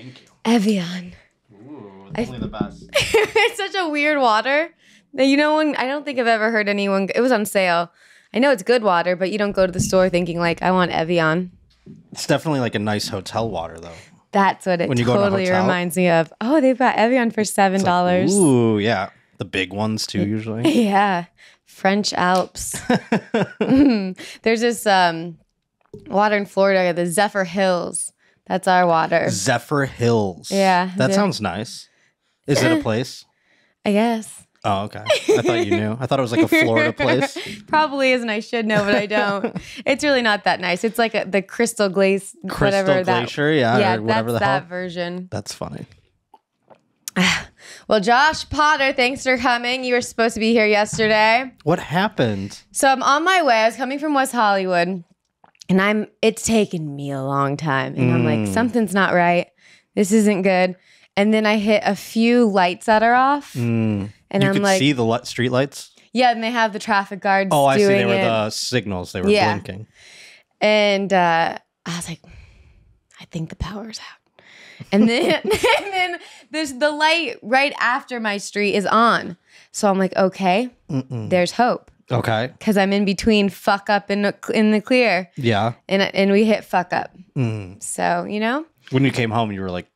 Thank you. Evian. Ooh, definitely the best. It's such a weird water. That, you know, I don't think I've ever heard anyone. It was on sale. I know it's good water, but you don't go to the store thinking like, I want Evian. It's definitely like a nice hotel water, though. That's what it When you go to a totally hotel? reminds me of. Oh, they've got Evian for $7. Like, ooh, yeah. The big ones, too, usually. Yeah. French Alps. There's this water in Florida, the Zephyr Hills. That's our water. Zephyr Hills. Yeah. That sounds nice. Is it a place? I guess. Oh, okay. I thought you knew. I thought it was like a Florida place. Probably is, and I should know, but I don't. It's really not that nice. It's like the Crystal Glaze, Crystal Glacier, yeah, or whatever that's the hell. that version. That's funny. Well, Josh Potter, thanks for coming. You were supposed to be here yesterday. What happened? So I'm on my way. I was coming from West Hollywood, and it's taken me a long time. And I'm like, something's not right. This isn't good. And then I hit a few lights that are off. And You I'm could like, see the street lights? yeah, and they have the traffic guards Oh, I see. They doing were it. the signals. They were blinking. And I was like, I think the power's out. And then, there's the light right after my street is on. So I'm like, okay, there's hope. Okay. Because I'm in between fuck up and in the clear. Yeah. And we hit fuck up. So, you know. When you came home, you were like...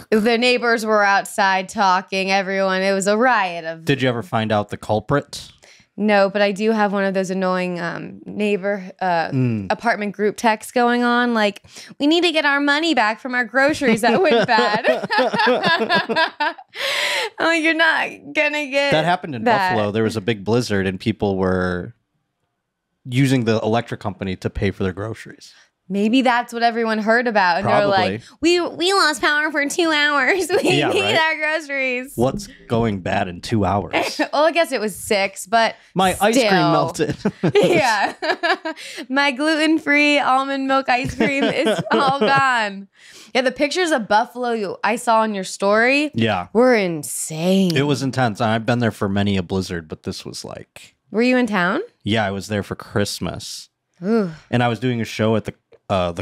The neighbors were outside talking. Everyone. It was a riot of... Did you ever find out the culprit? No, but I do have one of those annoying neighbor apartment group texts going on. Like, we need to get our money back from our groceries that went bad. I'm like, you're not going to get That happened in Buffalo. There was a big blizzard and people were using the electric company to pay for their groceries. Maybe that's what everyone heard about. And they were like, we lost power for 2 hours. We need our groceries. What's going bad in 2 hours? Well, I guess it was 6, but my ice cream melted. Yeah. My gluten-free almond milk ice cream is all gone. Yeah, the pictures of Buffalo I saw on your story were insane. It was intense. I've been there for many a blizzard, but this was like... Were you in town? Yeah, I was there for Christmas. Ooh. And I was doing a show at the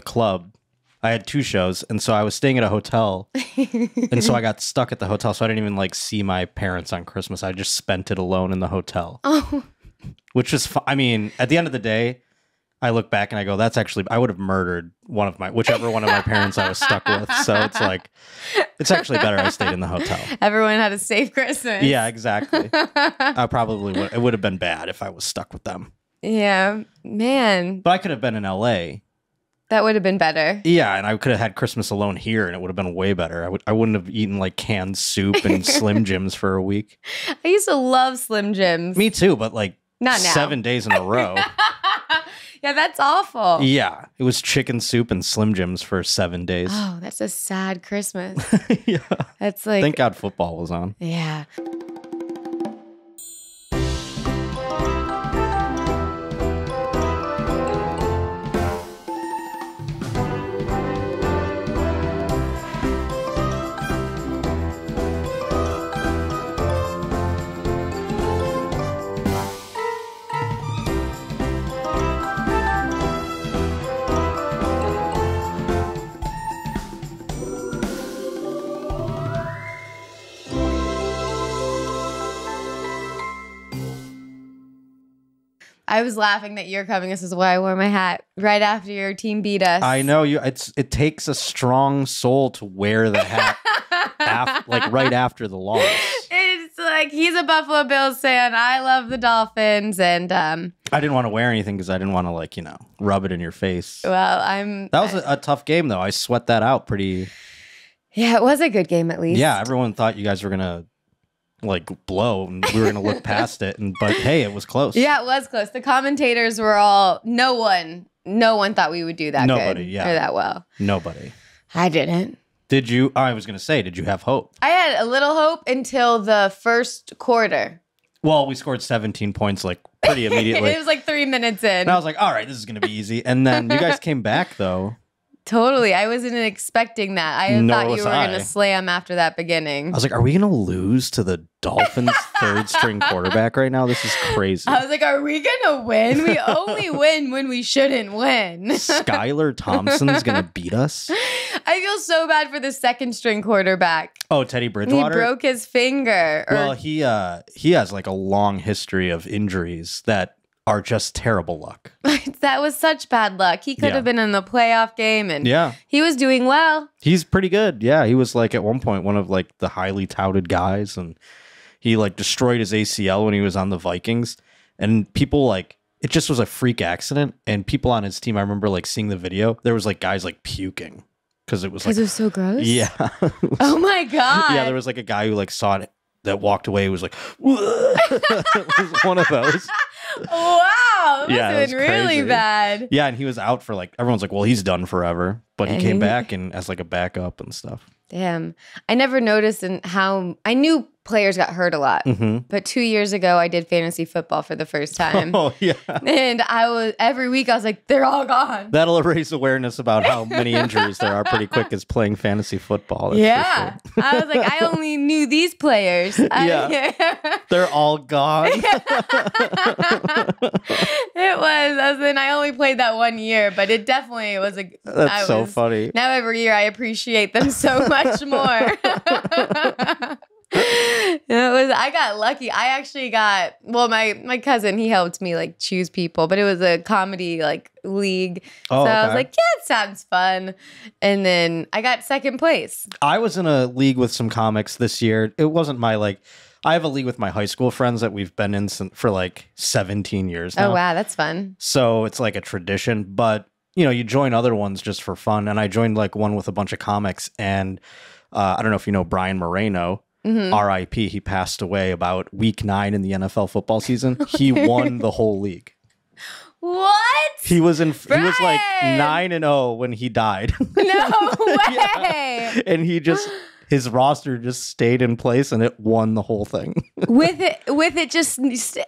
club. I had 2 shows, and so I was staying at a hotel, and so I got stuck at the hotel, so I didn't even like see my parents on Christmas. I just spent it alone in the hotel. Oh. Which was I mean, at the end of the day, I look back and I go, that's actually, I would have murdered whichever one of my parents I was stuck with. So it's like, it's actually better I stayed in the hotel. Everyone had a safe Christmas. Yeah, exactly. I probably would. It would have been bad if I was stuck with them. Yeah, man. But I could have been in LA. That would have been better. Yeah, and I could have had Christmas alone here, and it would have been way better. I wouldn't have eaten like canned soup and Slim Jims for a week. I used to love Slim Jims. Me too, but like not now. 7 days in a row. Yeah, that's awful. Yeah, it was chicken soup and Slim Jims for 7 days. Oh, that's a sad Christmas. Yeah. That's like... Thank God football was on. Yeah. I was laughing that you're coming. This is why I wore my hat right after your team beat us. I know you. It takes a strong soul to wear the hat, like right after the loss. It's like he's a Buffalo Bills fan. I love the Dolphins, and I didn't want to wear anything because I didn't want to rub it in your face. Well, that was a tough game though. I sweat that out pretty. Yeah, it was a good game at least. Yeah, everyone thought you guys were gonna blow and we were gonna look past it, but hey, it was close. Yeah, it was close. The commentators were all no one thought we would do that good or that well. Nobody. I didn't. Did you? I was gonna say, did you have hope? I had a little hope until the first quarter. Well, we scored 17 points pretty immediately. It was 3 minutes in. And I was like, all right, this is gonna be easy. And then you guys came back though. Totally. I wasn't expecting that. I Nor thought you was were going I. to slam after that beginning. I was like, are we going to lose to the Dolphins' third string quarterback right now? This is crazy. I was like, are we going to win? We only win when we shouldn't win. Skylar Thompson's going to beat us? I feel so bad for the second string quarterback. Oh, Teddy Bridgewater? He broke his finger. Well, he has like a long history of injuries that are just terrible luck. That was such bad luck. He could have been in the playoff game, and he was doing well. He's pretty good. Yeah, he was like at one point one of like the highly touted guys, and he like destroyed his ACL when he was on the Vikings. And people like, it just was a freak accident. And people on his team, I remember like seeing the video. There was like guys like puking because it was like, it was so gross. Yeah. Oh my God. Yeah, there was like a guy who like saw it that walked away. Who was like, it was one of those. Wow, that must have been really crazy. bad. Yeah, and he was out for like, everyone's like, well, he's done forever. But he came back and as like a backup and stuff. Damn. I never noticed how I knew players got hurt a lot. But 2 years ago, I did fantasy football for the first time. Oh, yeah. And every week I was like, they're all gone. That'll raise awareness about how many injuries there are pretty quick as playing fantasy football. Yeah. Sure. I was like, I only knew these players. They're all gone. And I only played that 1 year, but it definitely was That's so funny. Now every year I appreciate them so much more. I got lucky. I actually got, well, my cousin, he helped me like choose people, but it was a comedy like league. Oh, so I was like, yeah, it sounds fun. And then I got second place. I was in a league with some comics this year. It wasn't my like, I have a league with my high school friends that we've been in for like 17 years now. Oh, wow. That's fun. So it's like a tradition, but you join other ones just for fun. And I joined like one with a bunch of comics, and I don't know if you know Brian Moreno. R.I.P. He passed away about week 9 in the NFL football season. He won the whole league. What? He was like 9-0 when he died. No way. Yeah. And his roster just stayed in place and it won the whole thing. with it just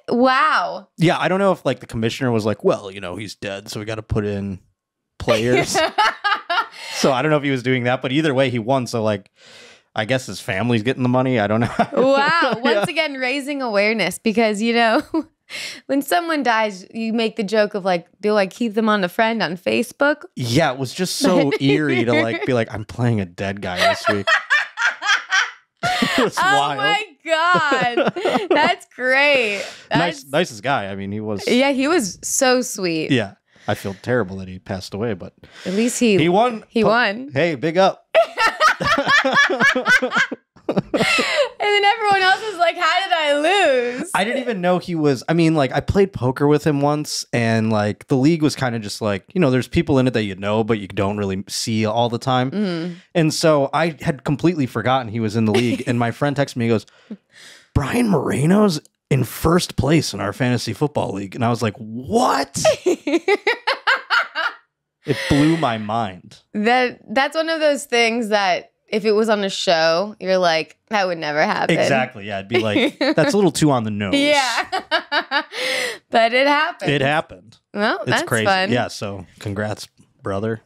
wow. Yeah, I don't know if like the commissioner was like, well, he's dead, so we got to put in players. So I don't know if he was doing that, but either way he won. So like, I guess his family's getting the money. I don't know. Wow. Once again, raising awareness, because, when someone dies, you make the joke of like, do I keep them on a friend on Facebook? Yeah, it was just so eerie to like be like, I'm playing a dead guy this week. It wild. My God. That's great. Nicest guy. I mean, he was. Yeah, he was so sweet. Yeah. I feel terrible that he passed away, but at least he won. He won. Hey, big up. And then everyone else was like, how did I lose? I didn't even know he was. I mean, like, I played poker with him once, and like the league was kind of just like, there's people in it that but you don't really see all the time. And so I had completely forgotten he was in the league. And my friend texted me, he goes, Brian Moreno's in first place in our fantasy football league. And I was like, what? It blew my mind. That's one of those things that if it was on a show, you're like, that would never happen. Exactly. Yeah. It'd be like, that's a little too on the nose. Yeah. But it happened. It happened. Well, it's that's crazy. fun. Yeah. So congrats, brother.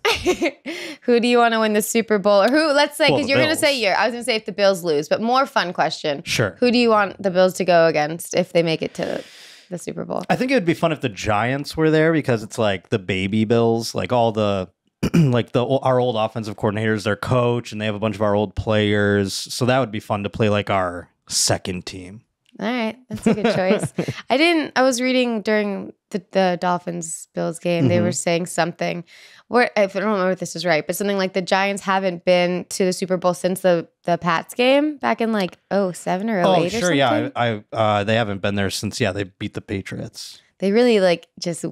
Who do you want to win the Super Bowl? Or who, let's say, because you're going to say I was going to say if the Bills lose, but more fun question. Sure. Who do you want the Bills to go against if they make it to the Super Bowl? I think it would be fun if the Giants were there, because it's like the baby Bills, like all the like our old offensive coordinators, their coach, and they have a bunch of our old players. So that would be fun to play like our second team. All right, that's a good choice. I was reading during the Dolphins Bills game, they were saying something where, I don't remember if this is right, but something like the Giants haven't been to the Super Bowl since the Pats game back in like 07 or 08 Oh, or sure, something. yeah. They haven't been there since they beat the Patriots. They really like just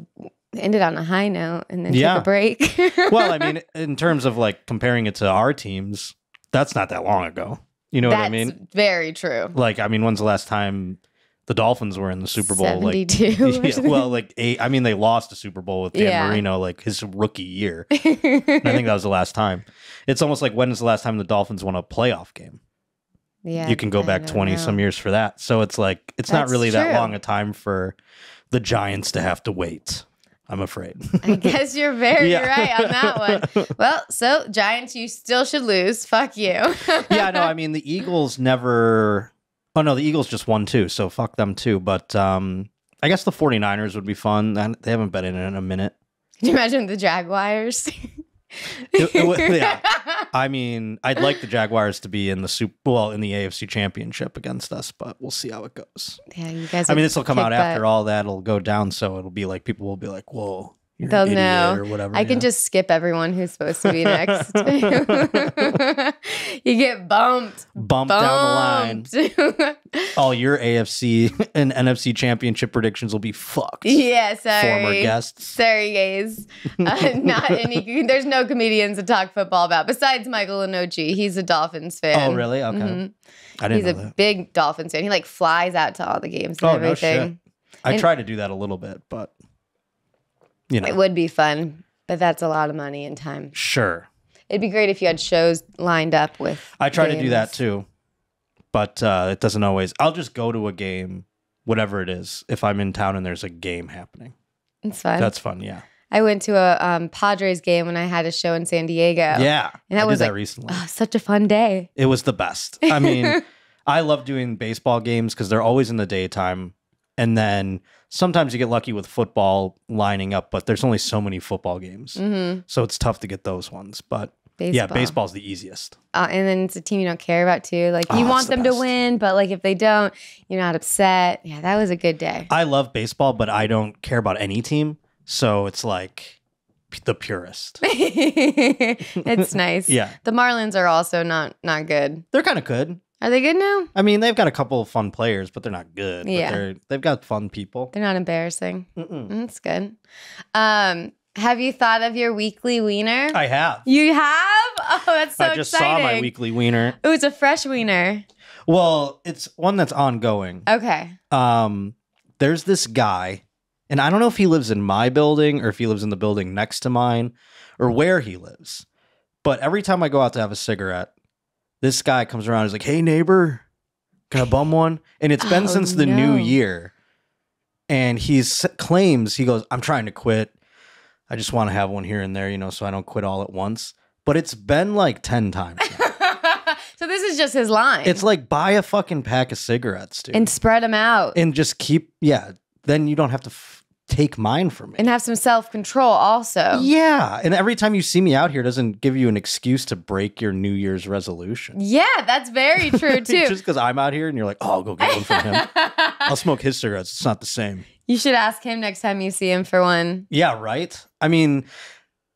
ended on a high note and then took a break. Well, I mean, in terms of like comparing it to our teams, that's not that long ago. You know what I mean? That's very true. Like, I mean, when's the last time the Dolphins were in the Super Bowl? 72. Like, well, like 8. I mean, they lost a Super Bowl with Dan Marino, like his rookie year. I think that was the last time. It's almost like, when is the last time the Dolphins won a playoff game? Yeah, you can go back 20 some years for that. So it's like, it's not really that true. long a time for the Giants to have to wait. I'm afraid. I guess you're very Yeah. right on that one. Well, so Giants, you still should lose. Fuck you. Yeah, no, I mean, the Eagles never... Oh, no, the Eagles just won too, so fuck them too. But I guess the 49ers would be fun. They haven't been in a minute. Can you imagine the Jaguars? Yeah. I mean, I'd like the Jaguars to be in the in the AFC Championship against us, but we'll see how it goes. Yeah, you guys. I mean, this will come out after all that. It'll go down, so it'll be like people will be like, "Whoa, you're they'll an idiot," know or whatever. I can just skip everyone who's supposed to be next. You get bumped down the line. All your AFC and NFC Championship predictions will be fucked. Yeah, sorry. Former guests. Sorry, guys. Not any. There's no comedians to talk football about besides Michael Inoue. He's a Dolphins fan. Oh, really? Okay. Mm-hmm. I didn't know He's a that. big Dolphins fan. He like flies out to all the games and everything. No shit. I try to do that a little bit, but you know, it would be fun, but that's a lot of money and time. Sure. It'd be great if you had shows lined up with. I try to do games. that too, but it doesn't always. I'll just go to a game, whatever it is, if I'm in town and there's a game happening. It's fun. That's fun, yeah. I went to a Padres game when I had a show in San Diego. Yeah, and that was did that like, recently. Such a fun day. It was the best. I mean, I love doing baseball games because they're always in the daytime. And then sometimes you get lucky with football lining up, but there's only so many football games. Mm-hmm. So it's tough to get those ones. But yeah, baseball's the easiest. And then it's a team you don't care about too. Like you want them to win, but like if they don't, you're not upset. Yeah, that was a good day. I love baseball, but I don't care about any team. So it's like the purist. It's nice. Yeah. The Marlins are also not good. They're kind of good. Are they good now? I mean, they've got a couple of fun players, but they're not good. Yeah. But they've got fun people. They're not embarrassing. Mm-mm. That's good. Have you thought of your weekly wiener? I have. You have? Oh, that's so exciting. I just saw my weekly wiener. Oh, it's a fresh wiener. Well, it's one that's ongoing. Okay. There's this guy, and I don't know if he lives in my building or if he lives in the building next to mine or where he lives. But every time I go out to have a cigarette, this guy comes around and is like, "Hey, neighbor, can I bum one?" And it's been since the new year. And he claims, he goes, "I'm trying to quit. I just want to have one here and there, so I don't quit all at once." But it's been like 10 times now. So this is just his line. It's like, buy a fucking pack of cigarettes, dude. And spread them out. And just keep, then you don't have to take mine from me. And have some self-control also. Yeah. And every time you see me out here, it doesn't give you an excuse to break your New Year's resolution. Yeah, that's very true too. Just because I'm out here and you're like, "Oh, I'll go get one from him." I'll smoke his cigarettes. It's not the same. You should ask him next time you see him for one. Yeah, right? I mean,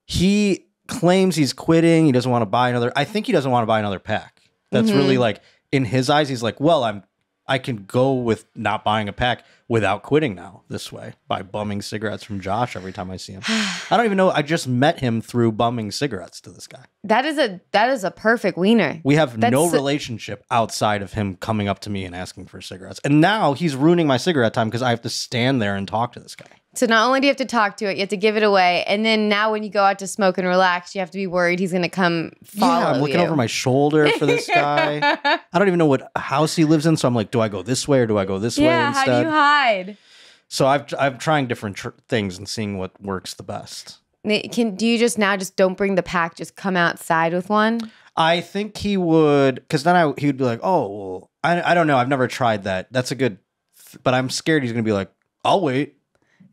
he claims he's quitting. He doesn't want to buy another. I think he doesn't want to buy another pack. That's really like, in his eyes, he's like, well, I can go with not buying a pack without quitting now this way by bumming cigarettes from Josh every time I see him. I don't even know. I just met him through bumming cigarettes to this guy. That is a perfect wiener. We have no relationship outside of him coming up to me and asking for cigarettes. And now he's ruining my cigarette time because I have to stand there and talk to this guy. So not only do you have to talk to it, you have to give it away. And then now when you go out to smoke and relax, you have to be worried he's going to come follow you. Yeah, I'm looking over my shoulder for this guy. I don't even know what house he lives in. So I'm like, do I go this way or do I go this way instead? How do you hide? So I'm trying different things and seeing what works the best. Do you just don't bring the pack, just come outside with one? I think he would, because then he would be like, "Oh, well, I don't know. I've never tried that. That's a good, but I'm scared he's going to be like, I'll wait."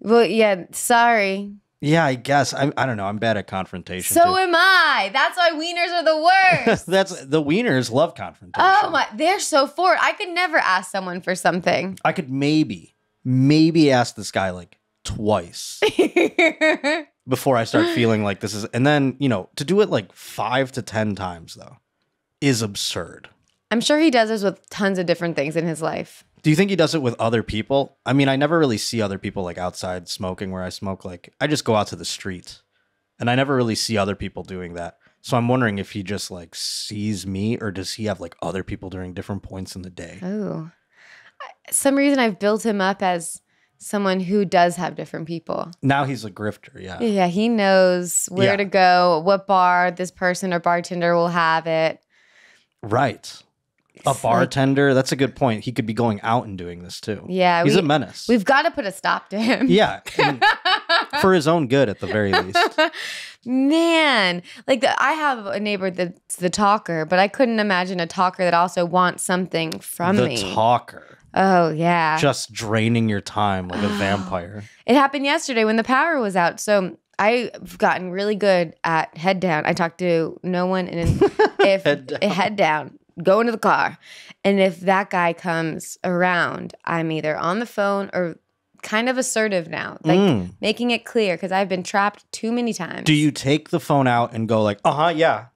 Well, yeah, sorry. Yeah, I guess. I don't know. I'm bad at confrontation. So am I. That's why wieners are the worst. The wieners love confrontation. Oh my, they're so forward. I could never ask someone for something. I could maybe ask this guy like twice before I start feeling like this is, and then, to do it like 5 to 10 times though is absurd. I'm sure he does this with tons of different things in his life. Do you think he does it with other people? I mean, I never really see other people like outside smoking where I smoke. Like, I just go out to the street and I never really see other people doing that. So I'm wondering if he just like sees me, or does he have like other people during different points in the day? Oh, some reason I've built him up as someone who does have different people. Now he's a grifter. Yeah. Yeah. He knows where to go, what bar this person or bartender will have it. Right. A bartender, that's a good point. He could be going out and doing this too. Yeah. He's a menace. We've got to put a stop to him. Yeah. For his own good, at the very least. Man, like I have a neighbor that's the talker, but I couldn't imagine a talker that also wants something from me. The talker. Oh, yeah. Just draining your time like a vampire. It happened yesterday when the power was out. So I've gotten really good at head down. I talk to no one, and if head down, go into the car. And if that guy comes around, I'm either on the phone or kind of assertive now, like making it clear, because I've been trapped too many times. Do you take the phone out and go like, yeah?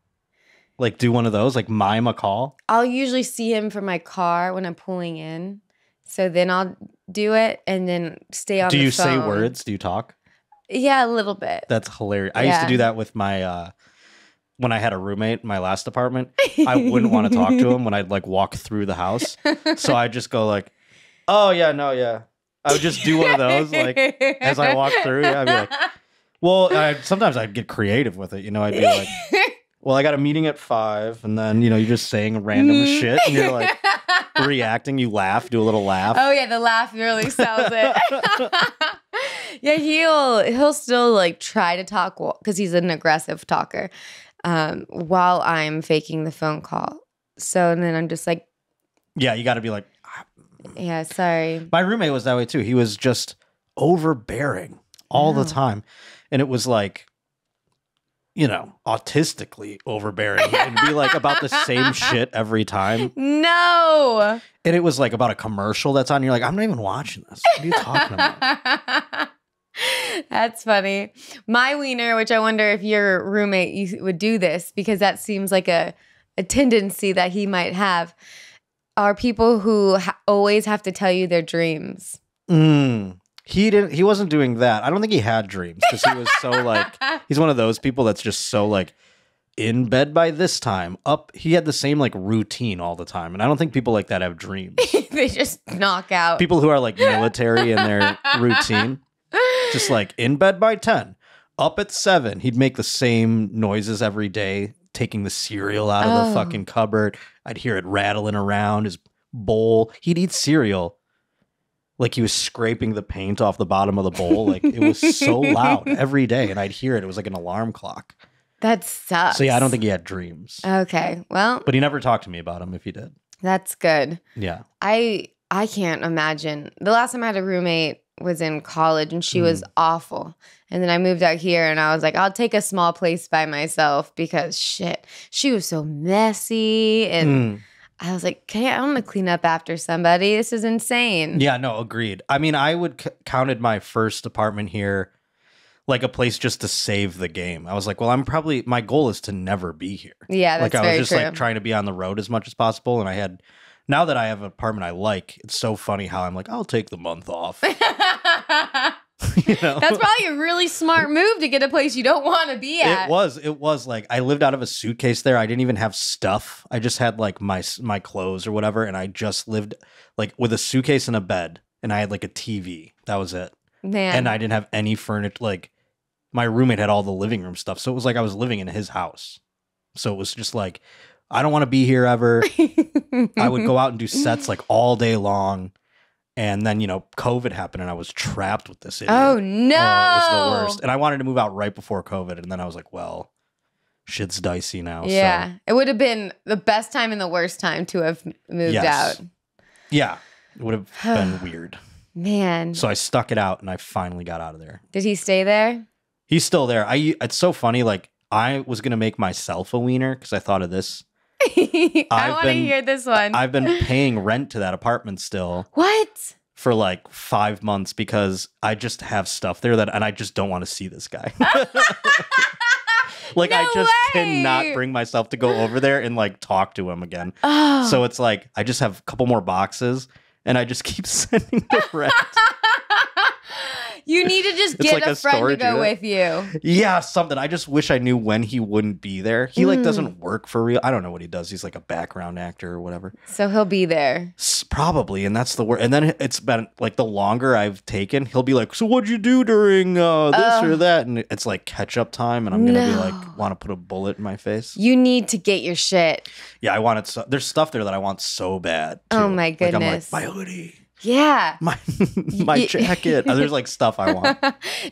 Like do one of those, like mime a call? I'll usually see him from my car when I'm pulling in. So then I'll do it and then stay on the phone. Do you say words? Do you talk? Yeah, a little bit. That's hilarious. I used to do that with my, when I had a roommate in my last apartment. I wouldn't want to talk to him when I'd like walk through the house. So I'd just go like, oh yeah, no, yeah. I would just do one of those like as I walk through. Yeah, I'd be like, well, sometimes I'd get creative with it. You know, I'd be like, well, I got a meeting at 5, and then, you know, you're just saying random shit, and you're like reacting. You laugh, do a little laugh. Oh yeah, the laugh really sells it. Yeah, he'll still like try to talk because he's an aggressive talker while I'm faking the phone call. So and then I'm just like, yeah, you got to be like, yeah, sorry. My roommate was that way too. He was just overbearing all the time, and it was like, you know, autistically overbearing. It'd be like about the same shit every time. No. And it was like about a commercial that's on. You're like, I'm not even watching this. What are you talking about? That's funny. My wiener, which I wonder if your roommate would do this, because that seems like a tendency that he might have, are people who always have to tell you their dreams. He wasn't doing that. I don't think he had dreams because he was so like, he's one of those people that's just so like in bed by this time, up. He had the same like routine all the time. And I don't think people like that have dreams. They just knock out. People who are like military in their routine, just like in bed by 10, up at 7. He'd make the same noises every day, taking the cereal out of the fucking cupboard. I'd hear it rattling around his bowl. He'd eat cereal like he was scraping the paint off the bottom of the bowl. Like it was so loud every day, and I'd hear it. It was like an alarm clock. That sucks. So yeah, I don't think he had dreams. Okay, well. But he never talked to me about them if he did. That's good. Yeah. I can't imagine. The last time I had a roommate was in college, and she was awful. And then I moved out here, and I was like, I'll take a small place by myself because shit, she was so messy. And I was like, I want to clean up after somebody. This is insane. Yeah, no, agreed. I mean, I would counted my first apartment here like a place just to save the game. I was like, well, my goal is to never be here. Yeah, that's like I was very just true. like trying to be on the road as much as possible. And now that I have an apartment I like, it's so funny how I'm like, I'll take the month off. You know? That's probably a really smart move to get a place you don't want to be at. It was like I lived out of a suitcase there. I didn't even have stuff. I just had like my clothes or whatever. And I just lived like with a suitcase and a bed. And I had like a TV. That was it. Man. And I didn't have any furniture. Like my roommate had all the living room stuff. So it was like I was living in his house. So it was just like, I don't want to be here ever. I would go out and do sets like all day long. And then, you know, COVID happened and I was trapped with this idiot. Oh, no. Oh, it was the worst. And I wanted to move out right before COVID. And then I was like, well, shit's dicey now. Yeah. So. It would have been the best time and the worst time to have moved out. Yeah. It would have been weird. Man. So I stuck it out and I finally got out of there. Did he stay there? He's still there. It's so funny. Like I was going to make myself a wiener because I thought of this. I want to hear this one. I've been paying rent to that apartment still. What? For like 5 months because I just have stuff there and I just don't want to see this guy. Like No I just way. cannot bring myself to go over there and like talk to him again. Oh. So it's like I just have a couple more boxes and I just keep sending the rent. You need to just It's get like a a friend to storage go unit. with you. Yeah, something. I just wish I knew when he wouldn't be there. He like doesn't work for real. I don't know what he does. He's like a background actor or whatever. So he'll be there. Probably, and that's the word. And then it's been like the longer I've taken, he'll be like, "So what'd you do during this or that?" And it's like catch up time, and I'm gonna be like, want to put a bullet in my face. You need to get your shit. Yeah, I want it. There's stuff there that I want so bad. Too. Oh my Like, I'm like, goodness. my hoodie. Yeah. My jacket. There's like stuff I want.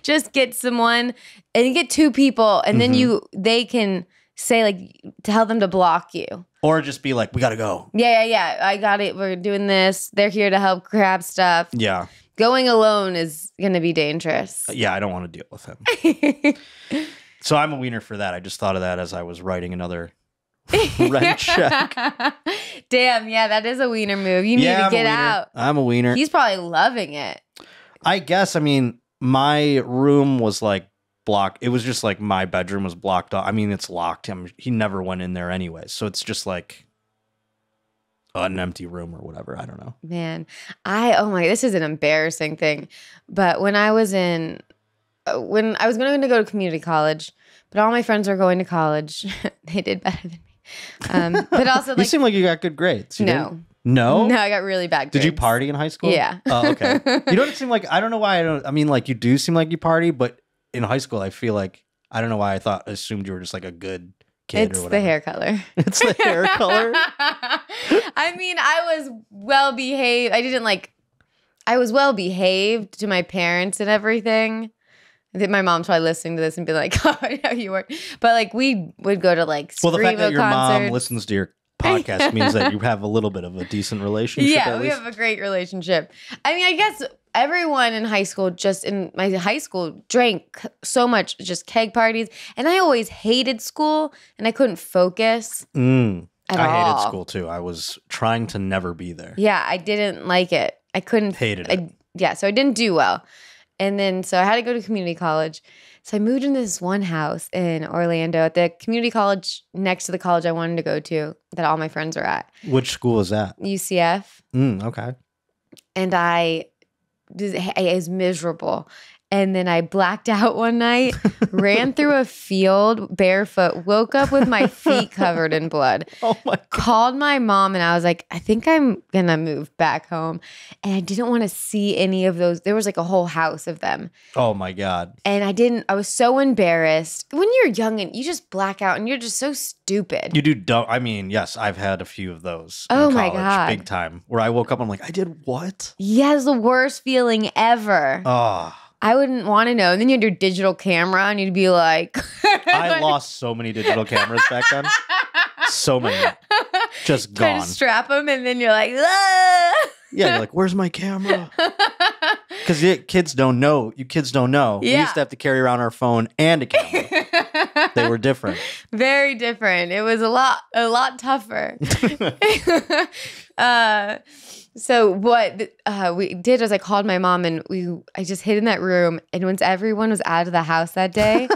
Just get someone and get 2 people, and then they can say like tell them to block you. Or just be like, we gotta go. Yeah. I got it. We're doing this. They're here to help grab stuff. Yeah. Going alone is gonna be dangerous. Yeah, I don't want to deal with him. So I'm a wiener for that. I just thought of that as I was writing another rent check. Damn, yeah, that is a wiener move. You need to get out. I'm a wiener. He's probably loving it. I guess. I mean, my room was like blocked. It was just like my bedroom was blocked off. I mean, it's locked. He never went in there anyway. So it's just like an empty room or whatever. I don't know. Man, this is an embarrassing thing. But when I was going to go to community college, but all my friends were going to college, they did better than me. But also, you seem like you got good grades. No, I got really bad grades. Did you party in high school? Yeah. Oh, okay. You don't seem like, I don't know why I mean, like you do seem like you party, but in high school, I feel like, I don't know why assumed you were just like a good kid or whatever. It's the hair color. It's the hair color? I mean, I was well behaved. I was well behaved to my parents and everything. I think my mom's probably listening to this and be like, oh, I know you weren't. But like we would go to like Screamo Well, the fact that your concerts. mom listens to your podcast means that you have a little bit of a decent relationship. Yeah, we have a great relationship. I mean, I guess everyone in high school, just in my high school, drank so much, just keg parties. And I always hated school and I couldn't focus at all. I hated school too. I was trying to never be there. Yeah, I didn't like it. I couldn't. Hated it. Yeah, so I didn't do well. And then, so I had to go to community college. So I moved into this one house in Orlando at the community college next to the college I wanted to go to that all my friends were at. Which school is that? UCF. Okay. And I was miserable. And then I blacked out one night, ran through a field barefoot, woke up with my feet covered in blood. Oh my God. Called my mom and I was like, I think I'm going to move back home. And I didn't want to see any of those. There was like a whole house of them. Oh my God. And I was so embarrassed. When you're young and you just black out and you're just so stupid. You do. I mean, yes, I've had a few of those. Oh in my college, God. big time. Where I woke up, I'm like, I did what? Yeah, it's the worst feeling ever. Oh. I wouldn't want to know. And then you had your digital camera and you'd be like... I lost so many digital cameras back then. So many. Just Try gone. to strap them and then you're like... Ah! Yeah, you're like, where's my camera? Because kids don't know. You kids don't know. Yeah. We used to have to carry around our phone and a camera. They were different. Very different. It was a lot tougher. So what we did was I called my mom and I just hid in that room. And once everyone was out of the house that day,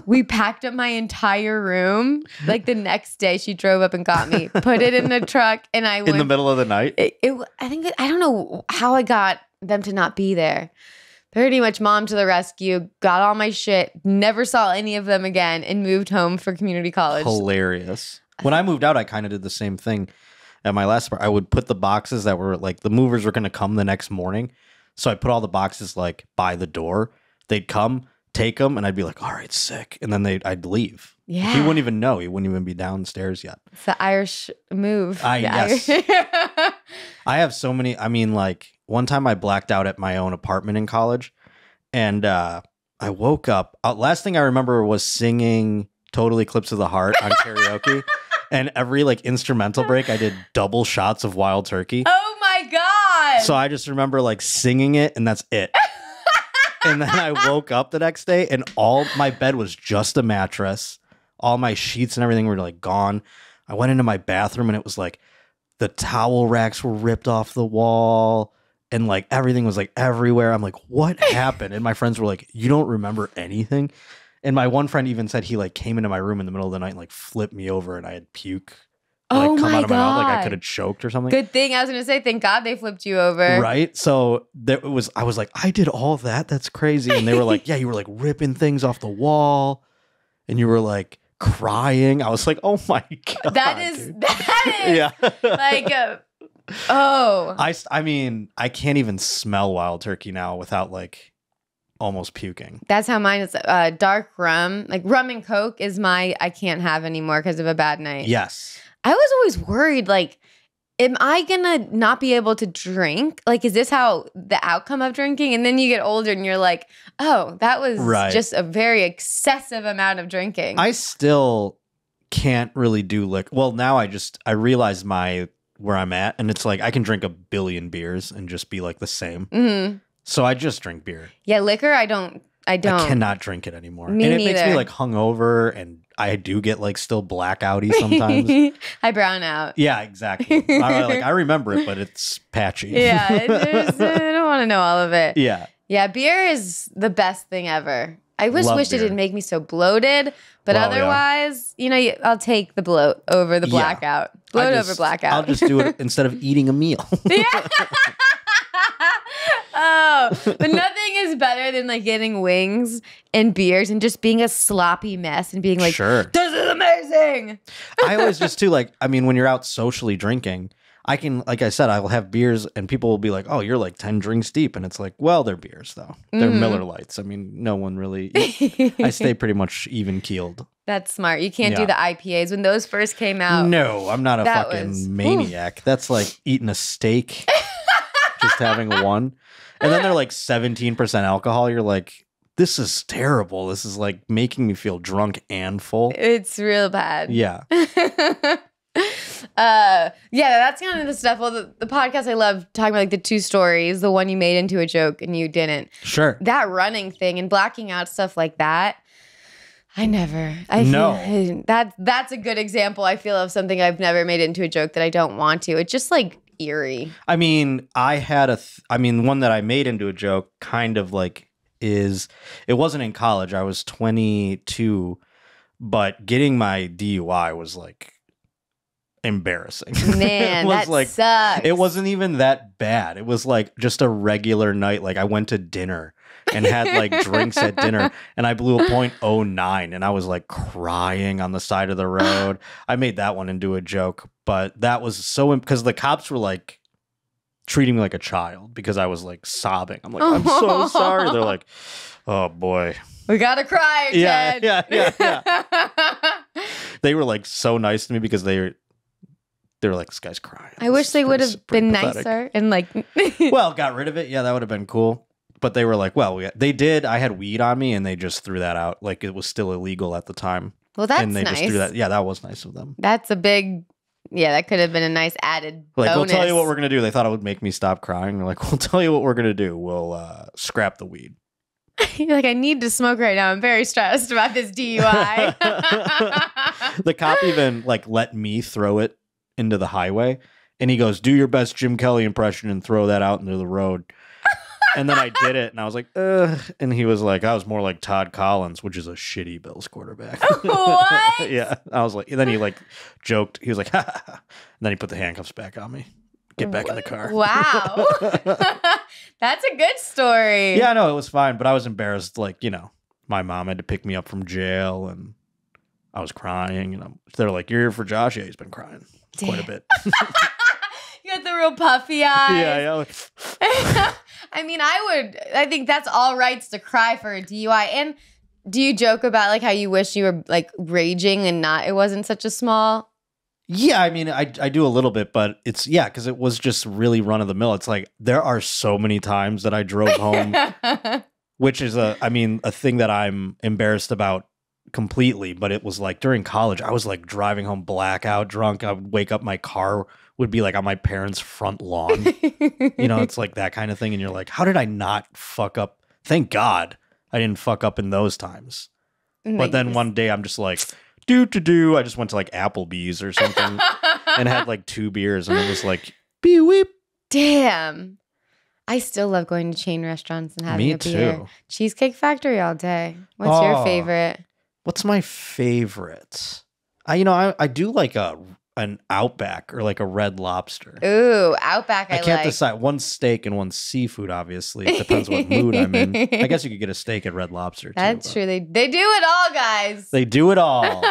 we packed up my entire room. Like the next day, she drove up and got me, put it in the truck, and I went in the middle of the night. I don't know how I got them to not be there. Pretty much mom to the rescue, got all my shit, never saw any of them again, and moved home for community college. Hilarious. When I moved out, I kind of did the same thing. At my last part, I would put the boxes that were like the movers were going to come the next morning. So I put all the boxes like by the door. They'd come, take them, and I'd be like, all right, sick. And then I'd leave. Yeah. He wouldn't even know. He wouldn't even be downstairs yet. It's the Irish move. Yes. I have so many. I mean, like one time I blacked out at my own apartment in college and I woke up. Last thing I remember was singing Total Eclipse of the Heart on karaoke. And every like instrumental break, I did double shots of Wild Turkey. Oh my God. So I just remember like singing it and that's it. And then I woke up the next day and all my bed was just a mattress. All my sheets and everything were like gone. I went into my bathroom and it was like the towel racks were ripped off the wall and like everything was like everywhere. I'm like, what happened? And my friends were like, you don't remember anything? And my one friend even said he like came into my room in the middle of the night and like flipped me over and I had puke like come out of my mouth like I could have choked or something. Good thing. I was going to say, thank God they flipped you over. Right? So I was like, I did all that? That's crazy. And they were like, yeah, you were like ripping things off the wall and you were like crying. I was like, oh my God. That is yeah. like, oh. I mean, I can't even smell Wild Turkey now without like almost puking. That's how mine is. Dark rum, like rum and Coke is I can't have anymore because of a bad night. Yes. I was always worried, like, am I gonna not be able to drink? Like, is this how the outcome of drinking? And then you get older and you're like, oh, that was just a very excessive amount of drinking. I still can't really do liquor. Well, now I realize where I'm at, and it's like I can drink 1 billion beers and just be like the same. Mm-hmm. So I just drink beer. Yeah, liquor, I don't. I cannot drink it anymore. Me and it neither. makes me like hungover, and I do get like still blackouty sometimes. I brown out. Yeah, exactly. I remember it, but it's patchy. Yeah, I don't want to know all of it. Yeah. Yeah, beer is the best thing ever. I wish it didn't make me so bloated, but otherwise, I'll take the bloat over the blackout. Bloat over blackout. I'll just do it instead of eating a meal. Yeah. Oh, but nothing is better than like getting wings and beers and just being a sloppy mess and being like, sure, this is amazing. I always just too when you're out socially drinking, I can, like I said, I will have beers and people will be like, oh, you're like 10 drinks deep. And it's like, well, they're beers though. They're Miller Lights. I mean, no one really, I stay pretty much even keeled. That's smart. You can't do the IPAs. When those first came out. No, I'm not a fucking maniac. That's like eating a steak, just having one. And then they're like 17% alcohol. You're like, this is terrible. This is like making me feel drunk and full. It's real bad. Yeah. That's kind of the stuff. Well, the podcast I love talking about, like the 2 stories, the one you made into a joke and you didn't. Sure. That running thing and blacking out stuff like that. No. That's a good example, I feel, of something I've never made into a joke that I don't want to. It's just like eerie. I mean, I had one that I made into a joke kind of like it wasn't in college. I was 22, but getting my DUI was like embarrassing. Man, that sucks. It wasn't even that bad. It was like just a regular night. Like I went to dinner and had like drinks at dinner and I blew a .09 and I was like crying on the side of the road. I made that one into a joke, but that was because the cops were like treating me like a child because I was like sobbing. I'm like, I'm so sorry. They're like, oh boy. We gotta cry again. Yeah. They were like so nice to me because they were like, this guy's crying. I wish they would have been nicer and like well, got rid of it. Yeah, that would have been cool. But they were like, well, they did. I had weed on me and they just threw that out. Like it was still illegal at the time. Well, that's and they nice. Just threw that. Yeah, that was nice of them. That's a big, that could have been a nice added bonus. We'll tell you what we're going to do. They thought it would make me stop crying. They're like, we'll tell you what we're going to do. We'll scrap the weed. You're like, I need to smoke right now. I'm very stressed about this DUI. The cop even like let me throw it into the highway. And he goes, do your best Jim Kelly impression and throw that out into the road. And then I did it, and I was like, ugh. And he was like, I was more like Todd Collins, which is a shitty Bills quarterback. What? Yeah. I was like, and then he like joked. He was like, ha, ha, ha. And then he put the handcuffs back on me. Get back in the car. Wow. That's a good story. Yeah, no, it was fine. But I was embarrassed. Like, my mom had to pick me up from jail, and I was crying. And they're like, you're here for Josh? Yeah, he's been crying quite a bit. You got the real puffy eyes. Yeah. I mean, I think that's all rights to cry for a DUI. And do you joke about like how you wish you were like raging and it wasn't such a small? Yeah, I mean, I do a little bit, but it's, because it was just really run of the mill. It's like there are so many times that I drove home, which is a thing that I'm embarrassed about completely. But it was like during college, I was like driving home blackout drunk. I would wake up, my car would be like on my parents' front lawn. It's like that kind of thing. And you're like, how did I not fuck up? Thank God I didn't fuck up in those times. But then one day I'm just like, I just went to like Applebee's or something and had like 2 beers and it was like, beep weep. Damn. I still love going to chain restaurants and having a beer. Me too. Cheesecake Factory all day. What's your favorite? What's my favorite? I do like an Outback or like a Red Lobster. Ooh, Outback I can't decide. One steak and one seafood, obviously. It depends what mood I'm in. I guess you could get a steak at Red Lobster, too. That's true. They do it all, guys. They do it all.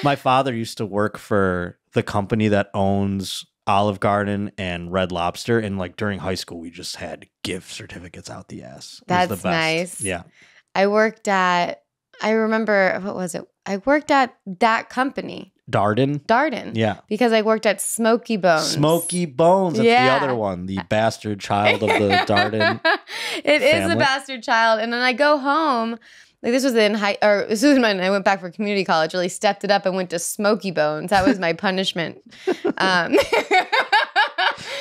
My father used to work for the company that owns Olive Garden and Red Lobster. And like during high school, we just had gift certificates out the ass. That's nice. Yeah. I worked at I remember, what was it? I worked at that company. Darden? Yeah. Because I worked at Smoky Bones. Smoky Bones. That's the other one. The bastard child of the Darden It is family. a bastard child. And then I go home. Like this was this was when I went back for community college, really stepped it up and went to Smoky Bones. That was my punishment.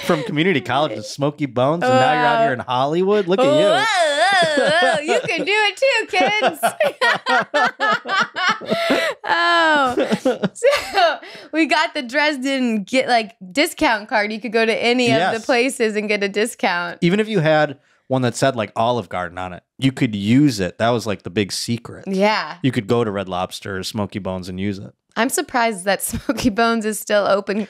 From community college to Smoky Bones, and now you're out here in Hollywood. Look at you. Whoa, you can do it too, kids. So we got the Dresden discount card. You could go to any of the places and get a discount. Even if you had one that said like Olive Garden on it, you could use it. That was like the big secret. Yeah. You could go to Red Lobster or Smoky Bones and use it. I'm surprised that Smoky Bones is still open.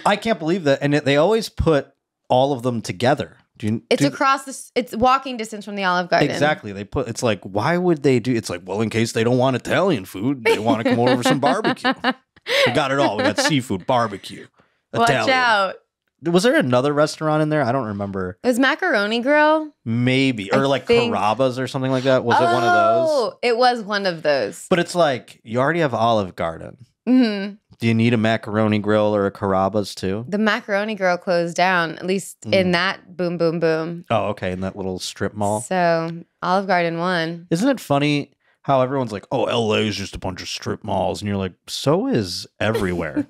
I can't believe that. And they always put all of them together. It's walking distance from the Olive Garden. Exactly. It's like, why would they do? It's like, well, in case they don't want Italian food, they want to come over for some barbecue. We got it all. We got seafood, barbecue, Italian. Watch out. Was there another restaurant in there? I don't remember. It was Macaroni Grill? Maybe. Or Carrabba's or something like that. Was it one of those? Oh, it was one of those. But it's like, you already have Olive Garden. Mm-hmm. Do you need a Macaroni Grill or a Carrabba's too? The Macaroni Grill closed down, at least in that boom, boom, boom. Oh, okay. In that little strip mall. So Olive Garden won. Isn't it funny how everyone's like, oh, LA is just a bunch of strip malls. And you're like, so is everywhere.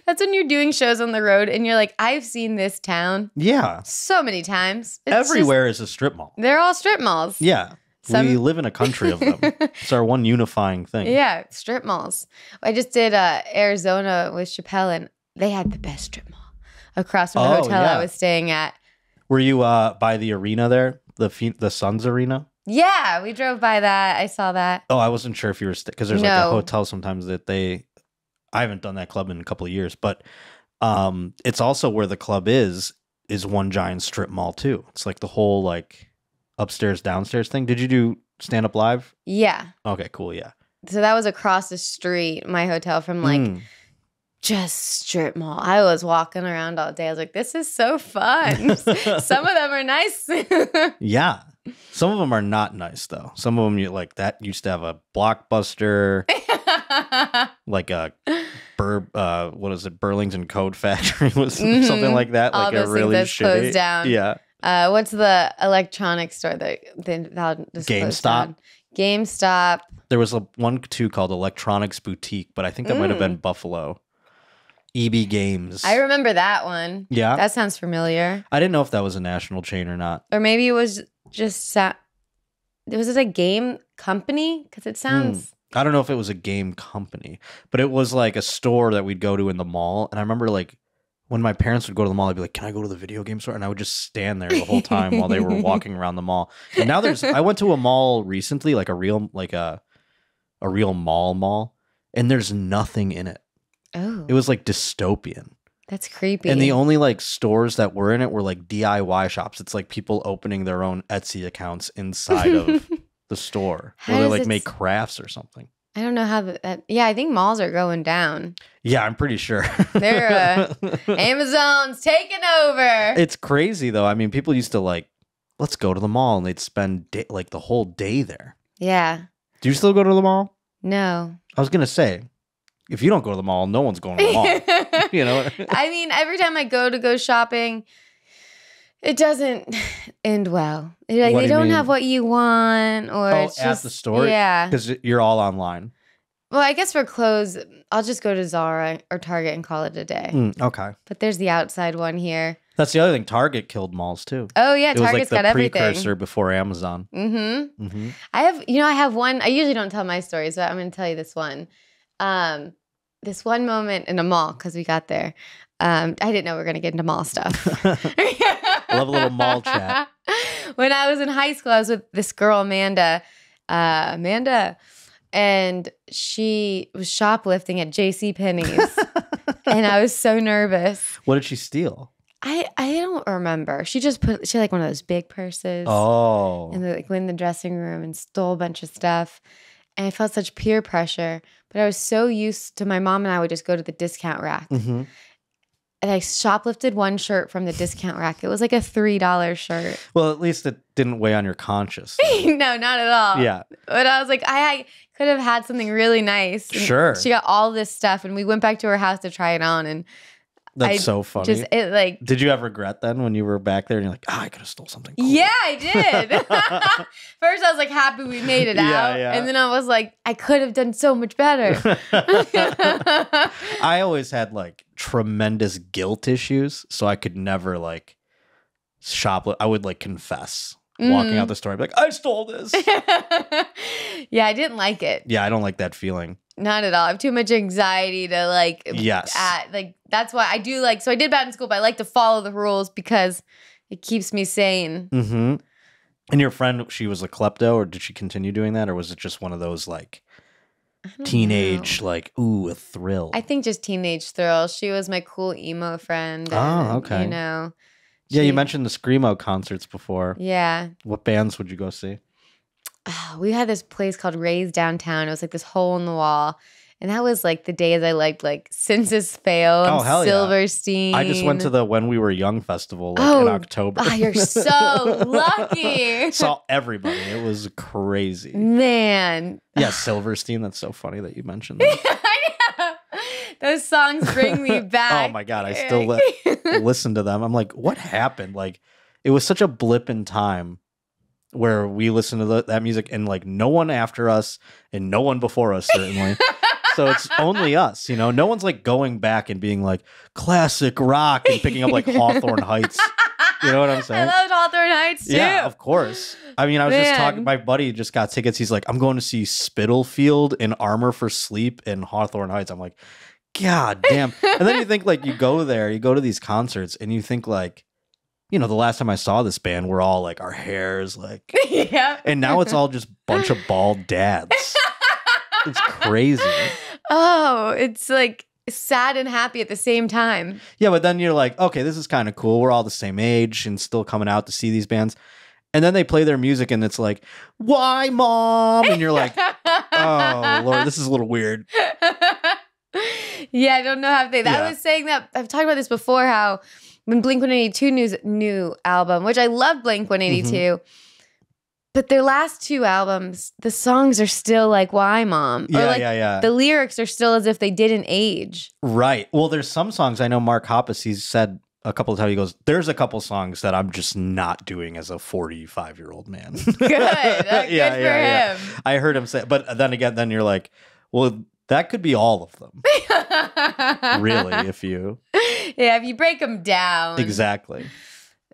That's when you're doing shows on the road and you're like, I've seen this town. Yeah. So many times. Everywhere is a strip mall. They're all strip malls. Yeah. We live in a country of them. It's our one unifying thing. Yeah. Strip malls. I just did Arizona with Chappelle and they had the best strip mall across from the hotel I was staying at. Were you by the arena there? The Suns arena? Yeah. We drove by that. I saw that. Oh, I wasn't sure if you were, because there's like a hotel sometimes that I haven't done that club in a couple of years, but it's also where the club is one giant strip mall too. It's like the whole like upstairs, downstairs thing. Did you do stand up live? Yeah. Okay, cool. Yeah. So that was across the street, my hotel from just strip mall. I was walking around all day. I was like, this is so fun. Some of them are nice. Yeah. Some of them are not nice though. Some of them that used to have a Blockbuster. Like a what is it? Burlington Coat Factory was something like that. All like those a really things shitty. Closed down. Yeah. What's the electronics store that GameStop? GameStop. There was one too called Electronics Boutique, but I think that might have been Buffalo. EB Games. I remember that one. Yeah. That sounds familiar. I didn't know if that was a national chain or not. Or maybe it was just was it a game company? Because it sounds. I don't know if it was a game company, but it was like a store that we'd go to in the mall. And I remember like when my parents would go to the mall, I'd be like, can I go to the video game store? And I would just stand there the whole time while they were walking around the mall. And now I went to a mall recently, like a real mall, and there's nothing in it. Oh. It was like dystopian. That's creepy. And the only like stores that were in it were like DIY shops. It's like people opening their own Etsy accounts inside of the store where they like make crafts or something. I don't know how that. Yeah, I think malls are going down. Yeah, I'm pretty sure. They're Amazon's taking over. It's crazy though. I mean, people used to like, let's go to the mall, and they'd spend like the whole day there. Yeah. Do you still go to the mall? No. I was gonna say, if you don't go to the mall, no one's going to the mall. You know. I mean, every time I go shopping, it doesn't end well. Like they don't have what you want, or it's just at the store. Yeah, because you're all online. Well, I guess for clothes, I'll just go to Zara or Target and call it a day. Okay. But there's the outside one here. That's the other thing. Target killed malls too. Oh yeah, Target's got everything. It was like the precursor before Amazon. Mm-hmm. Mm-hmm. I have one. I usually don't tell my stories, but I'm going to tell you this one. This one moment in a mall, because we got there. I didn't know we were going to get into mall stuff. I love a little mall chat. When I was in high school, I was with this girl, Amanda. And she was shoplifting at JCPenney's. And I was so nervous. What did she steal? I don't remember. She had like one of those big purses. Oh. And went in the dressing room and stole a bunch of stuff. And I felt such peer pressure. But I was so used to my mom and I would just go to the discount rack. Mm-hmm. And I shoplifted one shirt from the discount rack. It was like a $3 shirt. Well, at least it didn't weigh on your conscience. No, not at all. Yeah. But I was like, I could have had something really nice. And Sure. she got all this stuff, and we went back to her house to try it on. And That's so funny. Did you have regret then when you were back there and you're like, I could have stole something cool? Yeah, I did. First, I was like happy we made it out. Yeah. And then I was like, I could have done so much better. I always had like tremendous guilt issues, so I could never like shoplift. I would like confess. Walking out the store, I'd be like, I stole this. Yeah, I didn't like it. Yeah, I don't like that feeling. Not at all. I have too much anxiety to like. Yes. That's why I do like. So I did bad in school, but I like to follow the rules because it keeps me sane. Mm-hmm. And your friend, she was a klepto, or did she continue doing that, or was it just one of those like teenage, like, ooh, a thrill? I think just teenage thrill. She was my cool emo friend. Oh, okay. You know. Yeah, you mentioned the Screamo concerts before. Yeah. What bands would you go see? We had this place called Ray's downtown. It was like this hole in the wall. And that was like the days I liked like Census Fail and Silverstein. I just went to the When We Were Young festival in October. Oh, you're so lucky. Saw everybody. It was crazy. Man. Yeah, Silverstein. That's so funny that you mentioned that. Those songs bring me back. Oh my God. I still listen to them. I'm like, what happened? Like, it was such a blip in time where we listened to that music and like no one after us and no one before us, certainly. So it's only us, you know? No one's like going back and being like classic rock and picking up like Hawthorne Heights. You know what I'm saying? I loved Hawthorne Heights too. Yeah, of course. I mean, I was just talking, my buddy just got tickets. He's like, I'm going to see Spitalfield and Armor for Sleep in Hawthorne Heights. I'm like, God damn. And then you think like you go there, you go to these concerts and you think like, you know, the last time I saw this band, we're all like, our hair's like, yeah. And now it's all just a bunch of bald dads. It's crazy. Oh, it's like sad and happy at the same time. Yeah, but then you're like, okay, this is kind of cool. We're all the same age and still coming out to see these bands. And then they play their music and it's like, why, Mom? And you're like, oh, Lord, this is a little weird. Yeah, I don't know how they. I was saying that I've talked about this before. How when Blink-182's new album, which I love Blink-182, but their last two albums, the songs are still like "Why, Mom?" Yeah, or like yeah. The lyrics are still as if they didn't age. Right. Well, there's some songs I know. Mark Hoppus, he's said a couple of times. He goes, "There's a couple songs that I'm just not doing as a 45-year-old man." Good. Good for him. I heard him say, but then you're like, well. That could be all of them. Really, if you break them down. Exactly.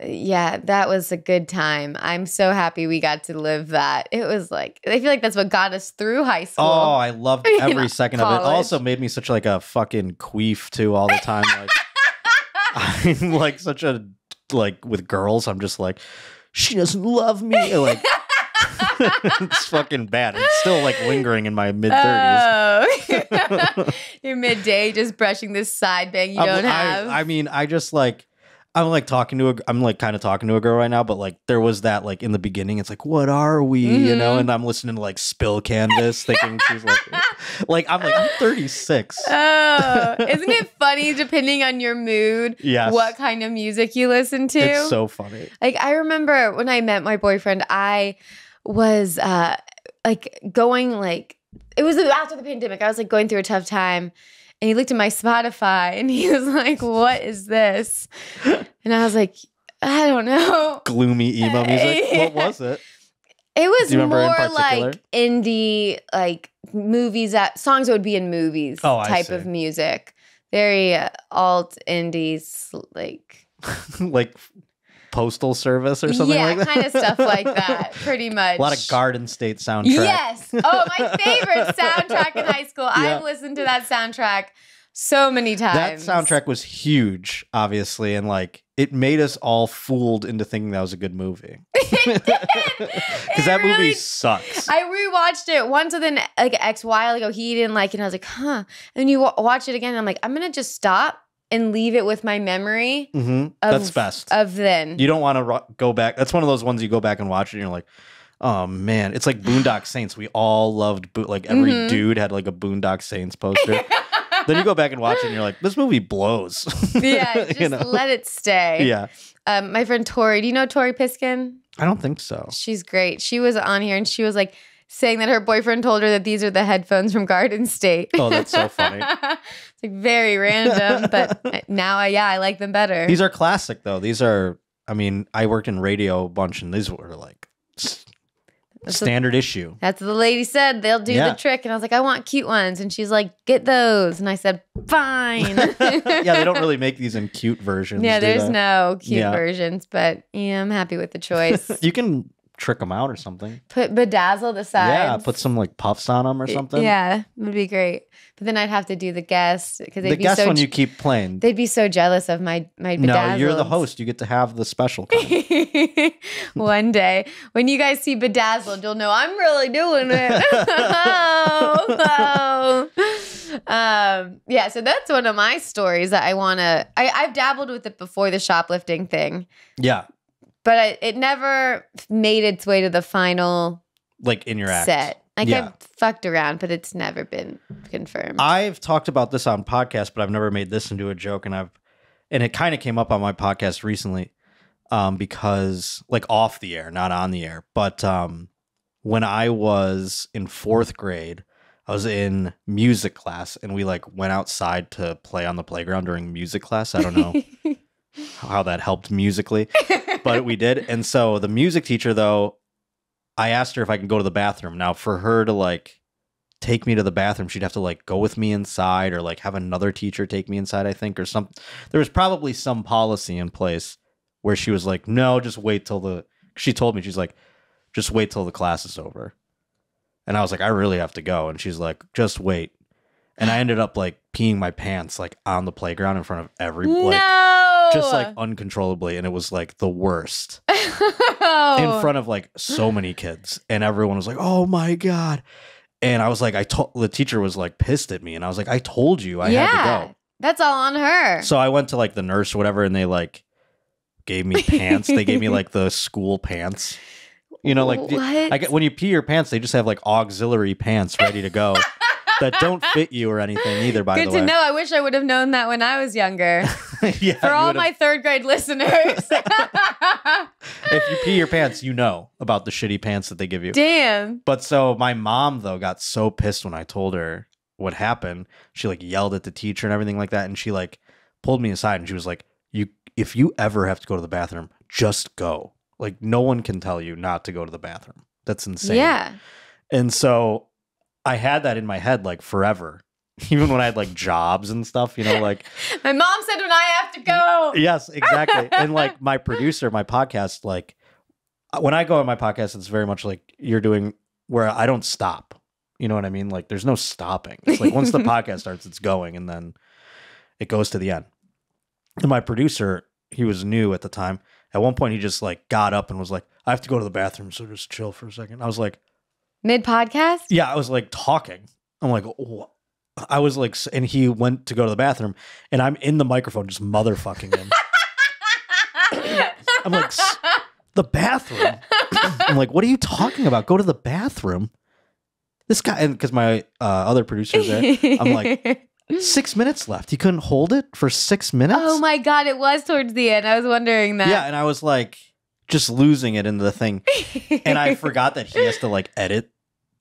Yeah, that was a good time. I'm so happy we got to live that. It was like, I feel like that's what got us through high school. Oh, I loved every second of it. It also made me such like a fucking queef too all the time. Like I'm like such a, like with girls, I'm just like, she doesn't love me. Like, it's fucking bad. It's still like lingering in my mid-30s. Oh. You're midday just brushing this side bang you don't have. I mean, I just like, I'm kind of talking to a girl right now, but like there was that like in the beginning, it's like, what are we? You know, and I'm listening to like Spill Canvas thinking she's I'm 36. Oh, isn't it funny depending on your mood? Yes. What kind of music you listen to? It's so funny. Like I remember when I met my boyfriend, I was going like, it was after the pandemic. I was like going through a tough time. And he looked at my Spotify and he was like, what is this? And I was like, I don't know. Gloomy emo music? Yeah. What was it? It was more like indie, like movies, songs that would be in movies type of music. Very alt indies, like... like... Postal Service or something like that? Yeah, kind of stuff like that, pretty much. A lot of Garden State soundtrack. Yes. Oh, my favorite soundtrack in high school. Yeah. I've listened to that soundtrack so many times. That soundtrack was huge, obviously, and like it made us all fooled into thinking that was a good movie. It did. Because that movie sucks. I rewatched it once with an X while ago. He didn't like it, and I was like, huh. And you watch it again, and I'm like, I'm going to just stop and leave it with my memory. That's best. Of then. You don't want to go back. That's one of those ones you go back and watch it and you're like, oh man. It's like Boondock Saints. We all loved, like every dude had like a Boondock Saints poster. Then you go back and watch it and you're like, this movie blows. Yeah, just let it stay. Yeah. My friend Tori, do you know Tori Piskin? I don't think so. She's great. She was on here and she was like saying that her boyfriend told her that these are the headphones from Garden State. Oh, that's so funny. It's like very random, but now I like them better. These are classic though. These are, I mean, I worked in radio a bunch and these were like standard issue. That's what the lady said. They'll do the trick. And I was like, I want cute ones. And she's like, get those. And I said, fine. Yeah, they don't really make these in cute versions. Yeah, there's no cute versions. But yeah, I'm happy with the choice. You can trick them out or something. Bedazzle the sides. Yeah, put some like puffs on them or something. Yeah, it would be great. But then I'd have to do the guest because they'd the be guest so one you keep playing. They'd be so jealous of my bedazzles. No, you're the host. You get to have the special kind. One day when you guys see bedazzled, you'll know I'm really doing it. Yeah, so that's one of my stories that I want to. I've dabbled with it before, the shoplifting thing. Yeah. But it never made its way to the final like in your act set. Like I've fucked around, but it's never been confirmed. I've talked about this on podcasts, but I've never made this into a joke, and it kind of came up on my podcast recently, because like off the air, not on the air. But when I was in 4th grade, I was in music class, and we like went outside to play on the playground during music class. I don't know how that helped musically, but we did. And so the music teacher, though, I asked her if I can go to the bathroom. Now, for her to like take me to the bathroom, she'd have to like go with me inside or like have another teacher take me inside, I think, or some. There was probably some policy in place where she was like, no, just wait till she told me, she's like, just wait till the class is over. And I was like, I really have to go. And she's like, just wait. And I ended up like peeing my pants like on the playground in front of everybody. Just like uncontrollably. And it was like the worst. In front of like so many kids. And everyone was like, oh my God. And I was like, the teacher was like pissed at me. And I was like, I told you I had to go. That's all on her. So I went to like the nurse or whatever, and they like gave me pants. They gave me like the school pants. You know, like when you pee your pants, they just have like auxiliary pants ready to go. That don't fit you or anything either, by the way. Good to know. I wish I would have known that when I was younger. Yeah, for all my 3rd grade listeners. If you pee your pants, you know about the shitty pants that they give you. Damn. But so my mom, though, got so pissed when I told her what happened. She like yelled at the teacher and everything like that. And she like pulled me aside and she was like, if you ever have to go to the bathroom, just go. Like no one can tell you not to go to the bathroom. That's insane. Yeah. And so I had that in my head like forever, even when I had like jobs and stuff, you know, like my mom said when I have to go. Yes, exactly. And like my producer, my podcast, like when I go on my podcast, it's very much like you're doing where I don't stop. You know what I mean? Like there's no stopping. It's like once the podcast starts, it's going and then it goes to the end. And my producer, he was new at the time. At one point, he just like got up and was like, I have to go to the bathroom. So just chill for a second. I was like, mid-podcast? Yeah, I was like talking. I'm like, oh. I was like, and he went to go to the bathroom, and I'm in the microphone just motherfucking him. I'm like, the bathroom? I'm like, what are you talking about? Go to the bathroom? This guy, and because my other producer's there, I'm like, 6 minutes left. He couldn't hold it for 6 minutes? Oh my God, it was towards the end. I was wondering that. Yeah, and I was like, just losing it into the thing. And I forgot that he has to like edit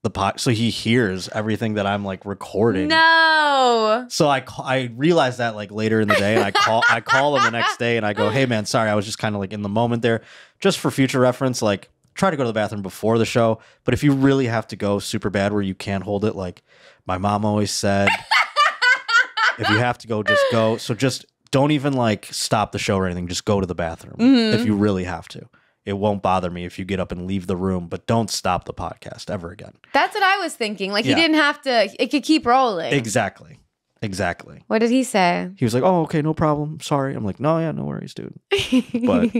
the pot, so he hears everything that I'm like recording. No. So I realized that like later in the day, and I call him the next day, and I go, hey man, sorry, I was just kind of like in the moment there. Just for future reference, like try to go to the bathroom before the show. But if you really have to go super bad where you can't hold it, like my mom always said, if you have to go, just go. So just don't even like stop the show or anything. Just go to the bathroom if you really have to. It won't bother me if you get up and leave the room, but don't stop the podcast ever again. That's what I was thinking. Like, he didn't have to, it could keep rolling. Exactly. What did he say? He was like, oh, okay, no problem. Sorry. I'm like, no, yeah, no worries, dude. But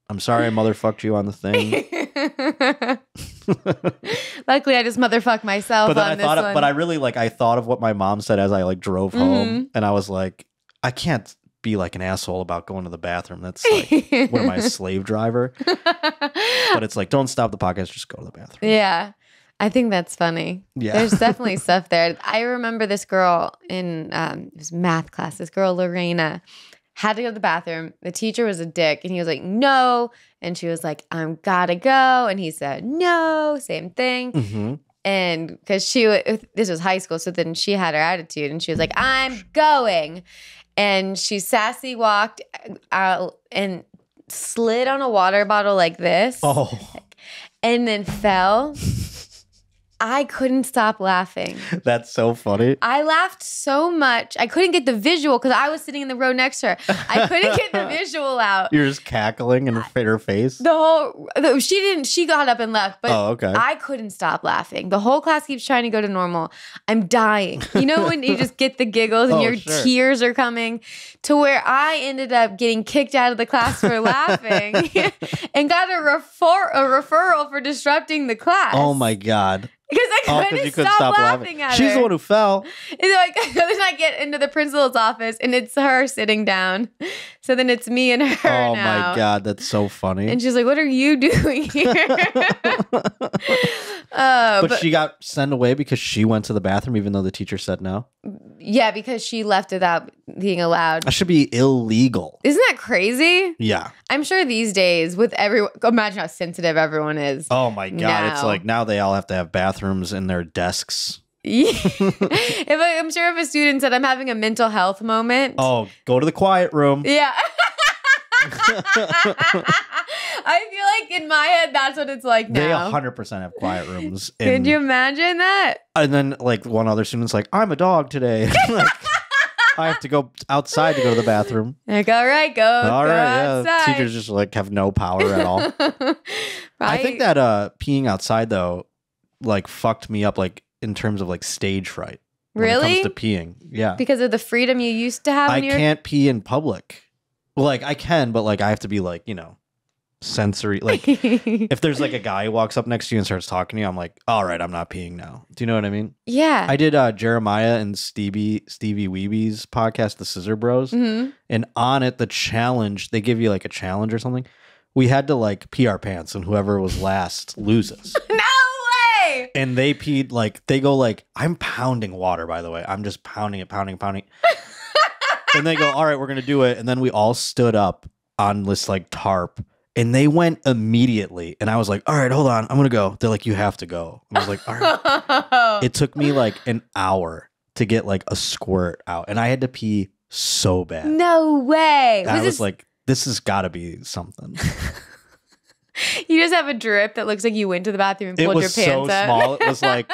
I'm sorry I motherfucked you on the thing. Luckily, I just motherfucked myself but then on this one. But I really, like, I thought of what my mom said as I, like, drove home. And I was like, I can't be like an asshole about going to the bathroom. That's like, what am I, a slave driver? But it's like, don't stop the podcast, just go to the bathroom. Yeah. I think that's funny. Yeah. There's definitely stuff there. I remember this girl in it was math class. This girl, Lorena, had to go to the bathroom. The teacher was a dick, and he was like, no. And she was like, I'm gotta go. And he said, no, same thing. Mm-hmm. And because this was high school, so then she had her attitude, and she was like, I'm going. And she sassy walked out and slid on a water bottle like this. Oh. And then fell. I couldn't stop laughing. That's so funny. I laughed so much. I couldn't get the visual because I was sitting in the row next to her. I couldn't get the visual out. You're just cackling in her face? She got up and left, but okay. I couldn't stop laughing. The whole class keeps trying to go to normal. I'm dying. You know when you just get the giggles and your tears are coming, to where I ended up getting kicked out of the class for laughing and got a referral for disrupting the class. Oh my God. Because I couldn't stop laughing at her. She's the one who fell. And like, then I get into the principal's office, and it's her sitting down. So then it's me and her Oh now. my God, that's so funny. And she's like, what are you doing here? But she got sent away because she went to the bathroom even though the teacher said no? Yeah, because she left without being allowed. That should be illegal. Isn't that crazy? Yeah. I'm sure these days with everyone, imagine how sensitive everyone is. Oh my God. Now. It's like now they all have to have bathrooms in their desks. Yeah. I'm sure if a student said, I'm having a mental health moment. Oh, go to the quiet room. Yeah. I feel like in my head, that's what it's like now. They 100% have quiet rooms. Could you imagine that? And then like one other student's like, I'm a dog today. Like, I have to go outside to go to the bathroom. Like, all right, go outside. Yeah. Teachers just like have no power at all. Right? I think that peeing outside though, like fucked me up like in terms of like stage fright. Really? When it comes to peeing. Yeah. Because of the freedom you used to have. I can't pee in public. Well, like I can, but like I have to be like, sensory. Like if there's like a guy who walks up next to you and starts talking to you, I'm like, all right, I'm not peeing now. Do you know what I mean? Yeah. I did Jeremiah and Stevie Weeby's podcast, The Scissor Bros. Mm-hmm. And on it, the challenge, they give you like a challenge or something. We had to like pee our pants, and whoever was last loses. No way! And they peed like, they go like, I'm pounding water, by the way. I'm just pounding it. And they go, all right, we're going to do it. And then we all stood up on this like tarp, and they went immediately. And I was like, all right, hold on. I'm going to go. They're like, you have to go. And I was like, all right. It took me like an hour to get like a squirt out. And I had to pee so bad. No way. I was like, this has got to be something. You just have a drip that looks like you went to the bathroom and pulled your pants up. It was so small. It was like,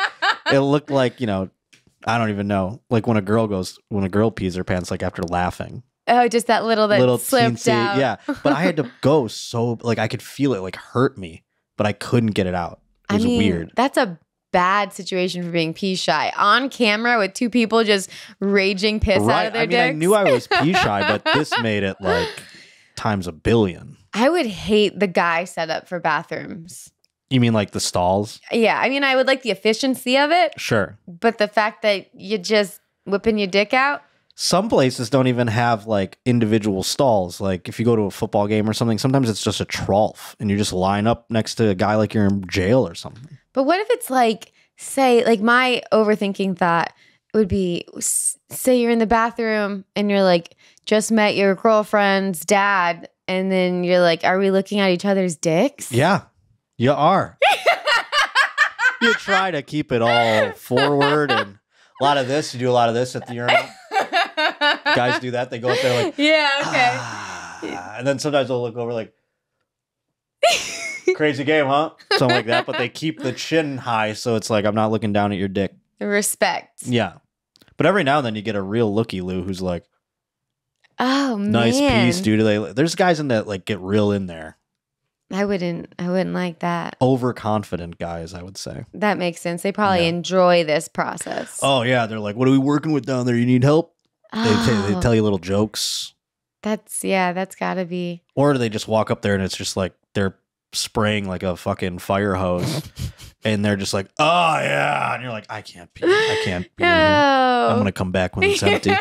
it looked like, I don't even know. Like when a girl pees her pants, like after laughing. Oh, just that little slipped teensy, out. Yeah. But I had to go so, like I could feel it like hurt me, but I couldn't get it out. It was weird. That's a bad situation for being pee shy. On camera with two people just raging piss out of their dicks. I knew I was pee shy, but this made it like times a billion. I would hate the guy setup for bathrooms. You mean like the stalls? Yeah. I mean, I would like the efficiency of it. Sure. But the fact that you're just whipping your dick out. Some places don't even have like individual stalls. Like if you go to a football game or something, sometimes it's just a trough and you just line up next to a guy like you're in jail or something. But what if it's like, say, like my overthinking thought would be, say you're in the bathroom and you're like, just met your girlfriend's dad. And then you're like, are we looking at each other's dicks? Yeah, you are. You try to keep it all forward and a lot of this. You do a lot of this at the urinal. Guys do that. They go up there like, yeah, okay. And then sometimes they'll look over like, crazy game, huh? Something like that. But they keep the chin high. So it's like, I'm not looking down at your dick. Respect. Yeah. But every now and then you get a real looky-loo who's like, oh, man. Nice piece, dude. There's guys in that like get real in there. I wouldn't like that. Overconfident guys, I would say. That makes sense. They probably enjoy this process. Oh, yeah. They're like, what are we working with down there? You need help? Oh. They tell you little jokes. That's gotta be. Or they just walk up there and it's just like they're spraying like a fucking fire hose. And they're just like, oh, yeah. And you're like, I can't pee. I can't pee. No. I'm going to come back when it's empty.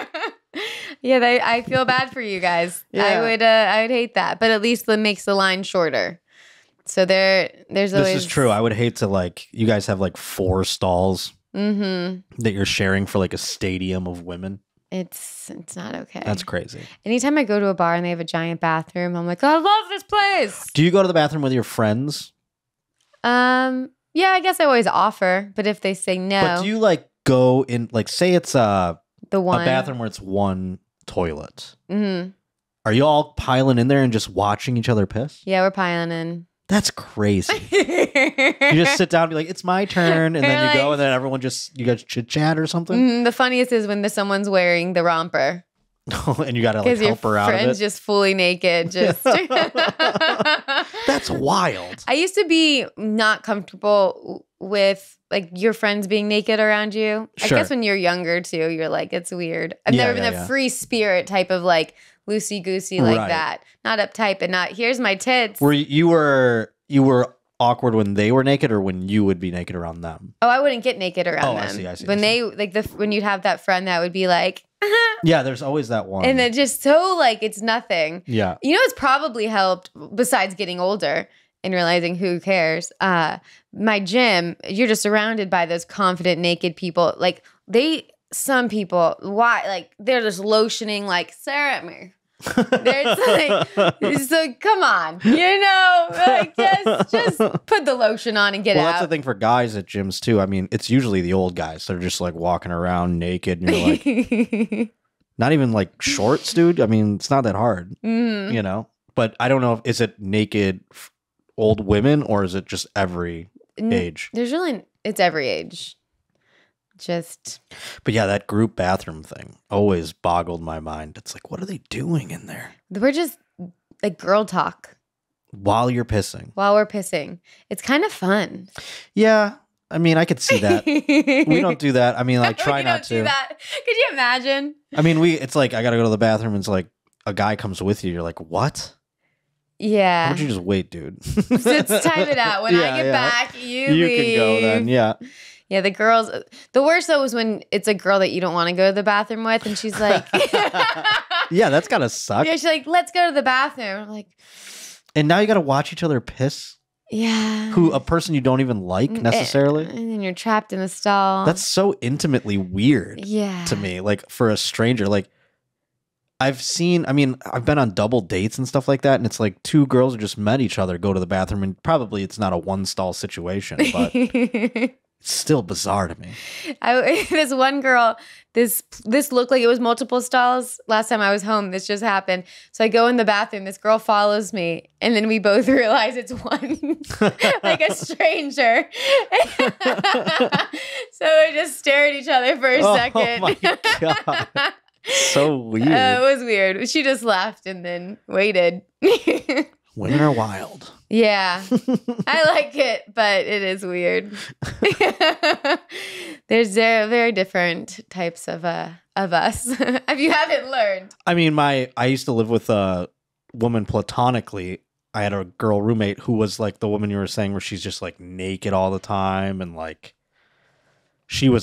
Yeah, I feel bad for you guys. Yeah. I would hate that, but at least it makes the line shorter. So there's always... This is true. I would hate to like, you guys have like 4 stalls that you're sharing for like a stadium of women. It's not okay. That's crazy. Anytime I go to a bar and they have a giant bathroom, I'm like, I love this place. Do you go to the bathroom with your friends? Yeah, I guess I always offer, but if they say no. But do you like go in, like say it's a one bathroom where it's one toilet. Mm-hmm. Are you all piling in there and just watching each other piss? Yeah, we're piling in. That's crazy. You just sit down and be like, it's my turn. And then you go and then everyone just, you guys chit chat or something. The funniest is when someone's wearing the romper. And you got to like help her out of it. Because your friend's just fully naked. Just That's wild. I used to be not comfortable with like your friends being naked around you. Sure. I guess when you're younger too, you're like, it's weird. I've never been a free spirit type of like loosey-goosey like that. Not uptight, but not, here's my tits. You were awkward when they were naked or when you would be naked around them? Oh, I wouldn't get naked around them. I see. When they, like when you'd have that friend that would be like, yeah, there's always that one. and then just so like, it's nothing. Yeah. You know, it's probably helped besides getting older and realizing who cares. My gym, you're just surrounded by those confident naked people. Like some people, why? Like they're just lotioning like, stare at me. It's like, come on, you know, like just put the lotion on and get out. Well, that's the thing for guys at gyms too. I mean, it's usually the old guys. They're just like walking around naked and you're like, not even like shorts, dude. I mean, it's not that hard, you know, but I don't know. Is it naked old women or is it just every age? It's every age. But yeah, that group bathroom thing always boggled my mind. It's like, what are they doing in there? We're just like girl talk. While you're pissing. While we're pissing. It's kind of fun. Yeah. I mean, I could see that. We don't do that. I mean, I try not to. Do that. Could you imagine? I mean, it's like, I got to go to the bathroom and it's like a guy comes with you. You're like, what? Yeah. Why don't you just wait, dude? Let's time it out. When I get back, you leave. Can go then. Yeah. Yeah, the girls. The worst though is when it's a girl that you don't want to go to the bathroom with, and she's like, "Yeah, that's gotta suck." Yeah, she's like, "Let's go to the bathroom." I'm like, and now you got to watch each other piss. Yeah, a person you don't even like necessarily, and then you're trapped in a stall. That's so intimately weird. Yeah, to me, like for a stranger, like I've been on double dates and stuff like that, and it's like 2 girls who just met each other go to the bathroom, and probably it's not a one stall situation, but. It's still bizarre to me. This one girl, this looked like it was multiple stalls. Last time I was home, this just happened. So I go in the bathroom. This girl follows me, and then we both realize it's one, like a stranger. So we just stare at each other for a second. Oh my God. So weird. It was weird. She just laughed and then waited. Women are wild. Yeah, I like it, but it is weird. There's very different types of us. If you haven't learned. I mean, I used to live with a woman platonically. I had a girl roommate who was like the woman you were saying, where she's just like naked all the time, and like she'd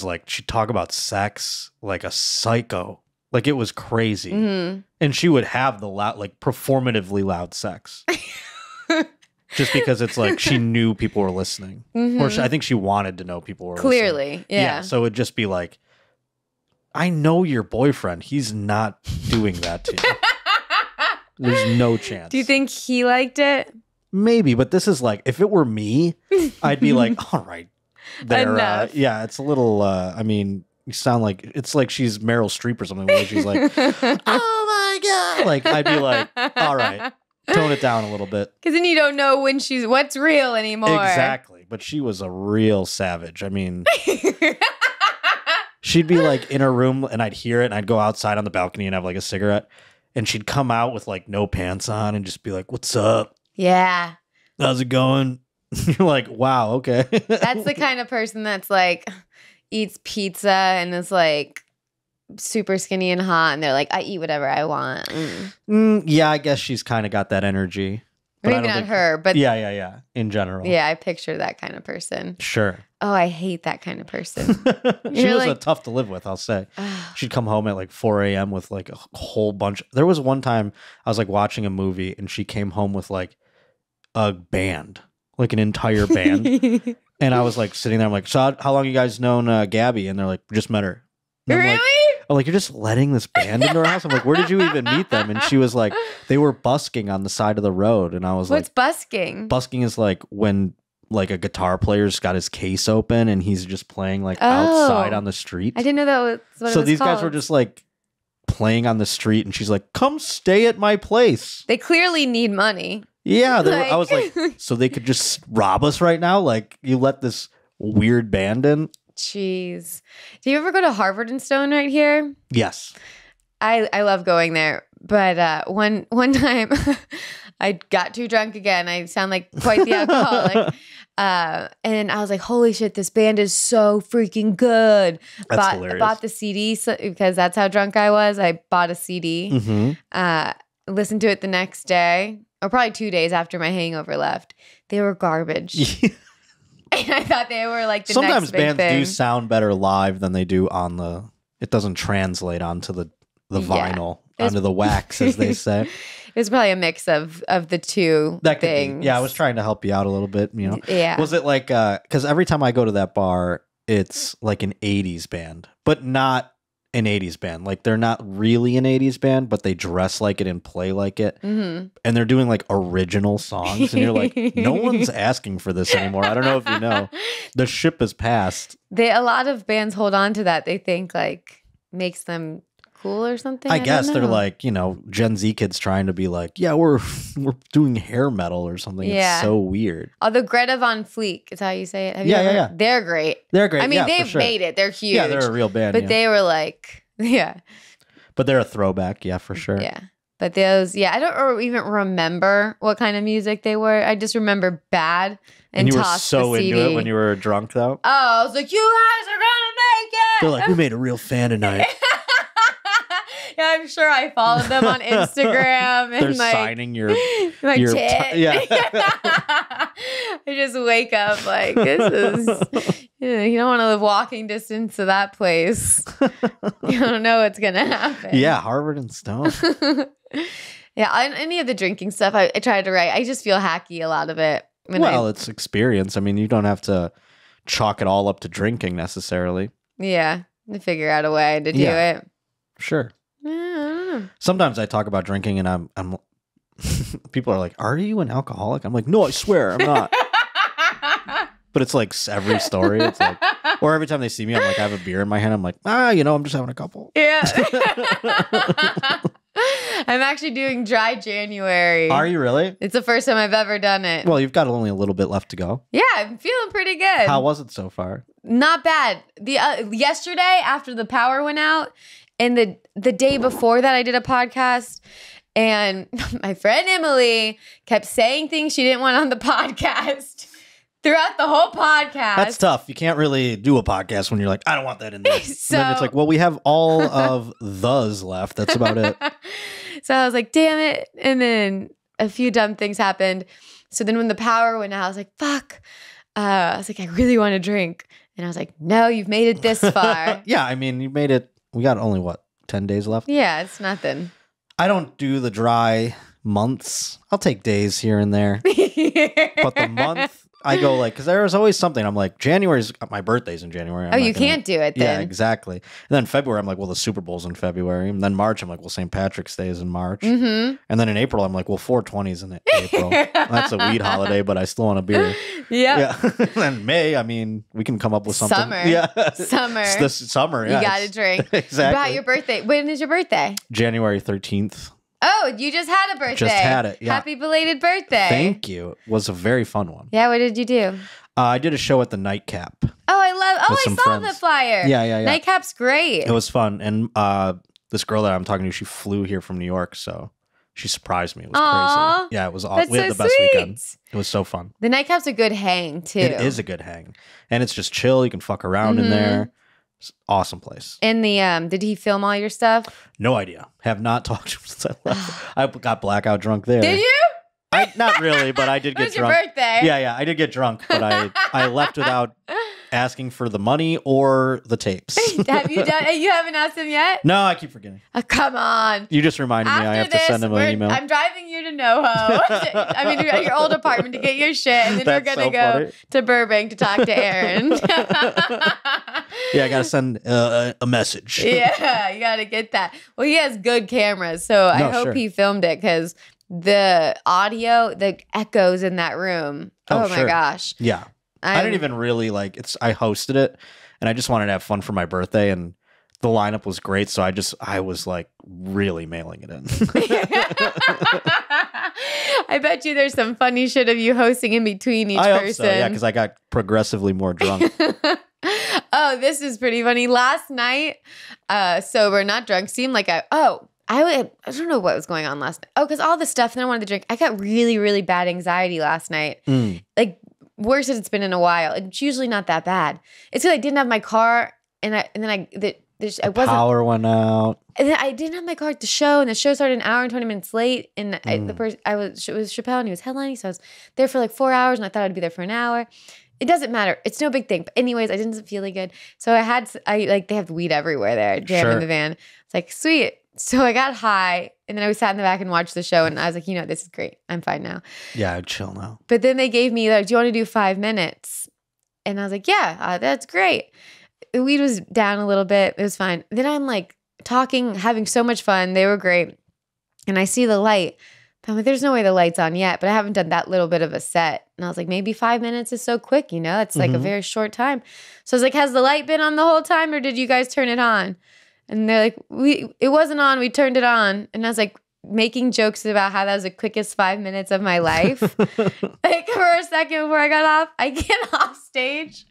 talk about sex like a psycho. Like it was crazy. Mm-hmm. And she would have the loud, like performatively loud sex. Just because it's like she knew people were listening. Mm-hmm. Or I think she wanted to know people were listening. Yeah. So it'd just be like, I know your boyfriend. He's not doing that to you. There's no chance. Do you think he liked it? Maybe, but this is like, if it were me, I'd be like, all right. Yeah, it's a little, I mean... You sound like it's like she's Meryl Streep or something where she's like, oh my God. Like, I'd be like, all right, tone it down a little bit. Because then you don't know what's real anymore. Exactly. But she was a real savage. I mean, she'd be like in her room and I'd hear it and I'd go outside on the balcony and have like a cigarette. And she'd come out with like no pants on and just be like, what's up? Yeah. How's it going? You're like, wow, okay. That's the kind of person that's like... eats pizza and is like super skinny and hot, and they're like, I eat whatever I want. Yeah, I guess she's kind of got that energy. Maybe not her, but yeah. In general, yeah, I picture that kind of person. Sure. Oh, I hate that kind of person. She was tough to live with, I'll say. She'd come home at like 4 a.m. with like a whole bunch. There was one time I was like watching a movie, and she came home with like a band. like an entire band. And I was like sitting there, I'm like, so how long you guys known Gabby? And they're like, just met her. And Really? I'm like, you're just letting this band into our house? I'm like, where did you even meet them? And she was like, they were busking on the side of the road. And I was What's like, busking? busking is like when like a guitar player's got his case open and he's just playing like outside on the street. I didn't know that was what it So was these called. guys were just like playing on the street, and she's like, come stay at my place. They clearly need money. Yeah, I was like, so they could just rob us right now? Like, you let this weird band in? Jeez. Do you ever go to Harvard and Stone right here? Yes. I love going there. But one time I got too drunk again. I sound like quite the alcoholic. And I was like, holy shit, this band is so freaking good. That's hilarious. Bought the CD because that's how drunk I was. I bought a CD. Mm-hmm. Listened to it the next day, or probably 2 days after my hangover left. They were garbage. And I thought they were like the Sometimes next big bands thing. do sound better live than they do on the... It doesn't translate onto the vinyl, onto the wax, as they say. It was probably a mix of the two That could things. be. Yeah, I was trying to help you out a little bit, you know. Yeah. Was it like because every time I go to that bar, it's like an 80s band, but not an 80s band. Like, they're not really an 80s band, but they dress like it and play like it. Mm-hmm. And they're doing like original songs, and you're like, no one's asking for this anymore. I don't know if you know. The ship has passed. A lot of bands hold on to that. They think like makes them cool or something. I guess don't they're know. like, you know, Gen Z kids trying to be like, yeah, we're doing hair metal or something. Yeah. It's so weird. Although Greta Von Fleek is how you say it. Have you Yeah, ever? yeah. They're great. They're great. I mean, yeah, they've for sure. made it. They're huge. Yeah, they're a real band. But yeah. they were like, yeah. But they're a throwback. Yeah, for sure. Yeah. But those, I don't even remember what kind of music they were. I just remember bad and you were tossed so the CD. into it when you were drunk, though. Oh, I was like, you guys are gonna make it. They're like, we made a real fan tonight. Yeah, I'm sure I followed them on Instagram and They're like signing your my your tit. yeah. I just wake up like this is you don't want to live walking distance to that place. You don't know what's gonna happen. Yeah, Harvard and Stone. Yeah, any of the drinking stuff I tried to write. I just feel hacky a lot of it. Well, it's experience. I mean, you don't have to chalk it all up to drinking necessarily. Yeah, to figure out a way to do it. Sure. I don't know. Sometimes I talk about drinking and I'm people are like, "Are you an alcoholic?" I'm like, "No, I swear, I'm not." But it's like every story. It's like, or every time they see me, I'm like, I have a beer in my hand. I'm like, I'm just having a couple. Yeah. I'm actually doing dry January. Are you really? It's the first time I've ever done it. Well, you've got only a little bit left to go. Yeah, I'm feeling pretty good. How was it so far? Not bad. The yesterday after the power went out, and the day before that, I did a podcast, and my friend Emily kept saying things she didn't want on the podcast throughout the whole podcast. That's tough. You can't really do a podcast when you're like, I don't want that in there. So- And then it's like, well, we have all of those left. That's about it. So I was like, damn it. And then a few dumb things happened. So then when the power went out, I was like, fuck. I was like, I really want to drink. And I was like, no, you've made it this far. Yeah, I mean, you made it. We got only, 10 days left? Yeah, it's nothing. I don't do the dry months. I'll take days here and there. But the month, I go like, because there's always something. I'm like, January's my birthday's in January. I'm Oh, not you gonna- can't do it Yeah, then. exactly. And then February, I'm like, well, the Super Bowl's in February. And then March, I'm like, well, St. Patrick's Day is in March. Mm-hmm. And then in April, I'm like, well, 420's in April. That's a weed holiday, but I still want a beer. Yeah. Yeah. And May, I mean, we can come up with something. Summer. Yeah. Summer. It's this summer. Yeah, You got to it's- drink. Exactly. About your birthday. When is your birthday? January 13th. Oh, you just had a birthday. Just had it, yeah. Happy belated birthday. Thank you. It was a very fun one. Yeah, what did you do? I did a show at the Nightcap. Oh, I With saw some the friends. flyer. Yeah. Nightcap's great. It was fun. And this girl that I'm talking to, she flew here from New York, so she surprised me. It was Aw. crazy. Yeah, it was awesome. That's We had so the best sweet. weekend. It was so fun. The Nightcap's a good hang, too. It is a good hang. And it's just chill. You can fuck around in there. It's an awesome place. And did he film all your stuff? No idea. Have not talked to him since I left. I got blackout drunk there. Did you? Not really, but I did It get was your drunk. birthday. Yeah, I did get drunk, but I left without asking for the money or the tapes. Have you done? You haven't asked him yet? No, I keep forgetting. Come on. You just reminded me I have to send him an email. I'm driving you to NoHo. I mean, you're at your old apartment to get your shit, and then we're gonna go to Burbank to talk to Aaron. Yeah, I gotta send a message. Yeah, you gotta get that. Well, he has good cameras, so I hope he filmed it because the audio, the echoes in that room. Oh my gosh. Yeah. I didn't even really I hosted it and I just wanted to have fun for my birthday and the lineup was great. So I was like really mailing it in. I bet you there's some funny shit of you hosting in between each person. Hope so, yeah, because I got progressively more drunk. Oh, this is pretty funny. Last night, sober, not drunk, seemed like I don't know what was going on last night. Oh, because all the stuff that I wanted to drink. I got really, really bad anxiety last night. Like worse than it's been in a while. It's usually not that bad. It's because I didn't have my car, the power went out. And then I didn't have my car at the show, and the show started an hour and 20 minutes late. And it was Chappelle, and he was headlining, so I was there for like 4 hours, and I thought I'd be there for an hour. It doesn't matter. It's no big thing. But anyways, I didn't feel good. So they have weed everywhere there, jam in the van. It's like, sweet. So I got high, and then I sat in the back and watched the show, and I was like, this is great. I'm fine now. Yeah, I'd chill now. But then they gave me, do you want to do 5 minutes? And I was like, yeah, that's great. The weed was down a little bit. It was fine. Then I'm like talking, having so much fun. They were great. And I see the light. I'm like, there's no way the light's on yet, but I haven't done that little bit of a set. And I was like, maybe 5 minutes is so quick, It's like a very short time. So I was like, has the light been on the whole time, or did you guys turn it on? And they're like, it wasn't on. We turned it on. And I was like, making jokes about how that was the quickest 5 minutes of my life. Like for a second before I got off, I get off stage.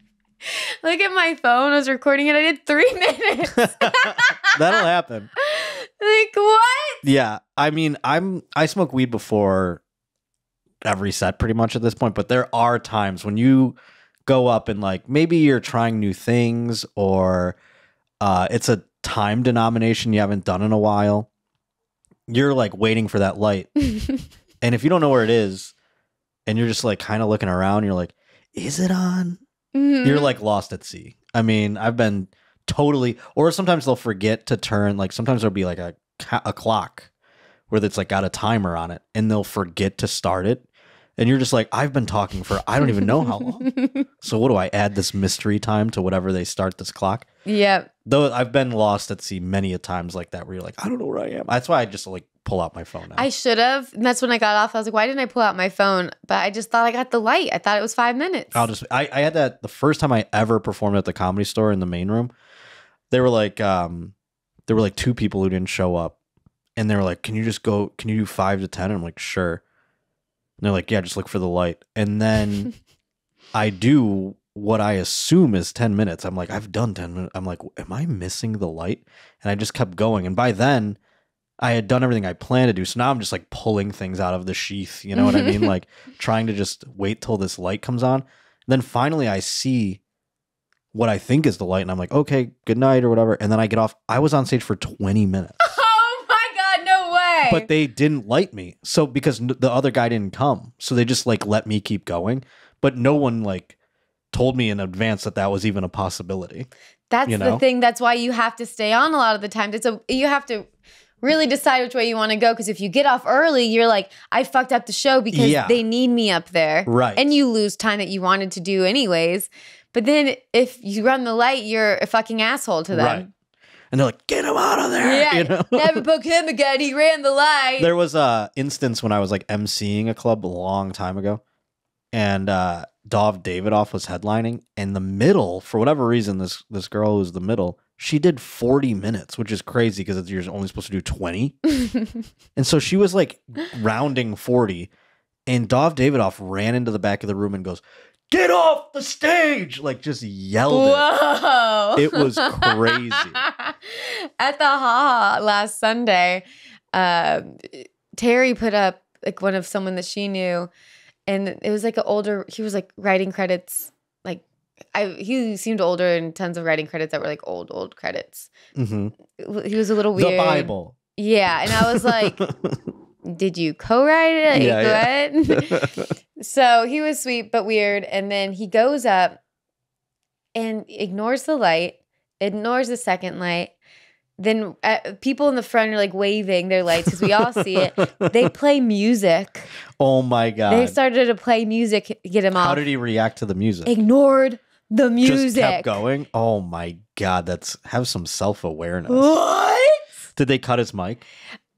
Look at my phone. I was recording it. I did 3 minutes. That'll happen. Like what? Yeah. I mean, I smoke weed before every set pretty much at this point, but there are times when you go up and like maybe you're trying new things or it's a time denomination you haven't done in a while. You're like waiting for that light. And if you don't know where it is and you're just like kind of looking around, you're like, is it on? You're like lost at sea. I mean, I've been totally, or sometimes they'll forget to turn, like sometimes there'll be like a clock where it's like got a timer on it and they'll forget to start it. And you're just like, I've been talking for, I don't even know how long. So what do I add this mystery time to whatever they start this clock? Yeah. Though I've been lost at sea many a times like that where you're like, I don't know where I am. That's why I just like pull out my phone now. I should have. And that's when I got off. I was like, why didn't I pull out my phone? But I just thought I got the light. I thought it was 5 minutes. I had that the first time I ever performed at the Comedy Store in the main room. There were like 2 people who didn't show up. And they were like, can you do 5 to 10? And I'm like, sure. And they're like, yeah, just look for the light. And then I do what I assume is 10 minutes. I'm like, I've done 10 minutes. I'm like, am I missing the light? And I just kept going. And by then, I had done everything I planned to do. So now I'm just like pulling things out of the sheath. You know what I mean? Like trying to just wait till this light comes on. And then finally I see what I think is the light. And I'm like, okay, good night or whatever. And then I get off. I was on stage for 20 minutes. But they didn't light me. So because the other guy didn't come. So they just like let me keep going. But no one like told me in advance that was even a possibility. That's the thing. That's why you have to stay on a lot of the time. You have to really decide which way you want to go. Because if you get off early, you're like, I fucked up the show because they need me up there. Right. And you lose time that you wanted to do anyways. But then if you run the light, you're a fucking asshole to them. Right. And they're like, get him out of there. Yeah, never book him again. He ran the light. There was a instance when I was like emceeing a club a long time ago. And Dov Davidoff was headlining. And the middle, for whatever reason, this girl who's the middle, she did 40 minutes, which is crazy because you're only supposed to do 20. And so she was like rounding 40. And Dov Davidoff ran into the back of the room and goes, get off the stage! Like just yelled Whoa. It was crazy. At the Ha last Sunday, Terry put up like one of someone that she knew, and it was like he was like writing credits. Like he seemed older and tons of writing credits that were like old credits. Mm-hmm. He was a little weird. The Bible. Yeah, and I was like, did you co-write it? Yeah. So he was sweet but weird. And then he goes up and ignores the light, ignores the second light. Then people in the front are like waving their lights because we all see it. They play music. Oh my God. They started to play music, get him off. How did he react to the music? Ignored the music. Just kept going? Oh my God. Have some self-awareness. What? Did they cut his mic?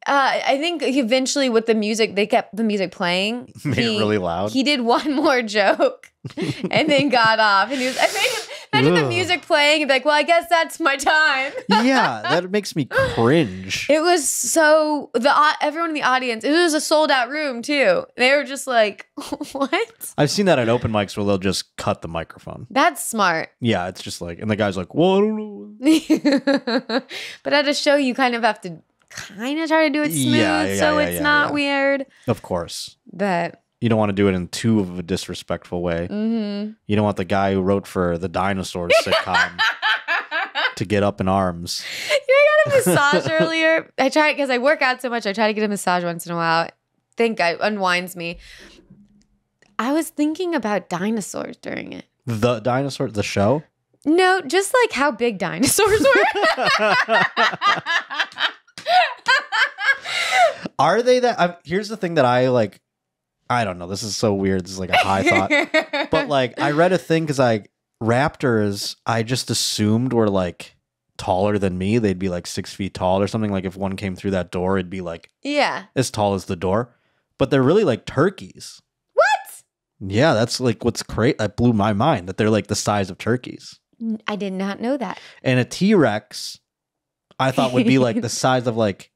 I think eventually with the music, they kept the music playing. Made it really loud. He did one more joke and then got off. And imagine the music playing and be like, well, I guess that's my time. Yeah, that makes me cringe. It was so, everyone in the audience, it was a sold out room too. They were just like, what? I've seen that at open mics where they'll just cut the microphone. That's smart. Yeah, it's just like, and the guy's like, well, I don't know. But at a show, you kind of have to kind of try to do it smooth so it's not weird. Of course. But you don't want to do it in too of a disrespectful way. Mm-hmm. You don't want the guy who wrote for the Dinosaurs sitcom to get up in arms. I got a massage earlier. I tried because I work out so much. I try to get a massage once in a while. I think it unwinds me. I was thinking about dinosaurs during it. The dinosaur, the show? No, just like how big dinosaurs were. Are they that? Here's the thing that I like. I don't know. This is so weird. This is like a high thought. But like, I read a thing because raptors, I just assumed were like taller than me. They'd be like 6 feet tall or something. Like if one came through that door, it'd be like as tall as the door. But they're really like turkeys. What? Yeah, that's like what's great. That blew my mind that they're like the size of turkeys. I did not know that. And a T-Rex, I thought would be like the size of like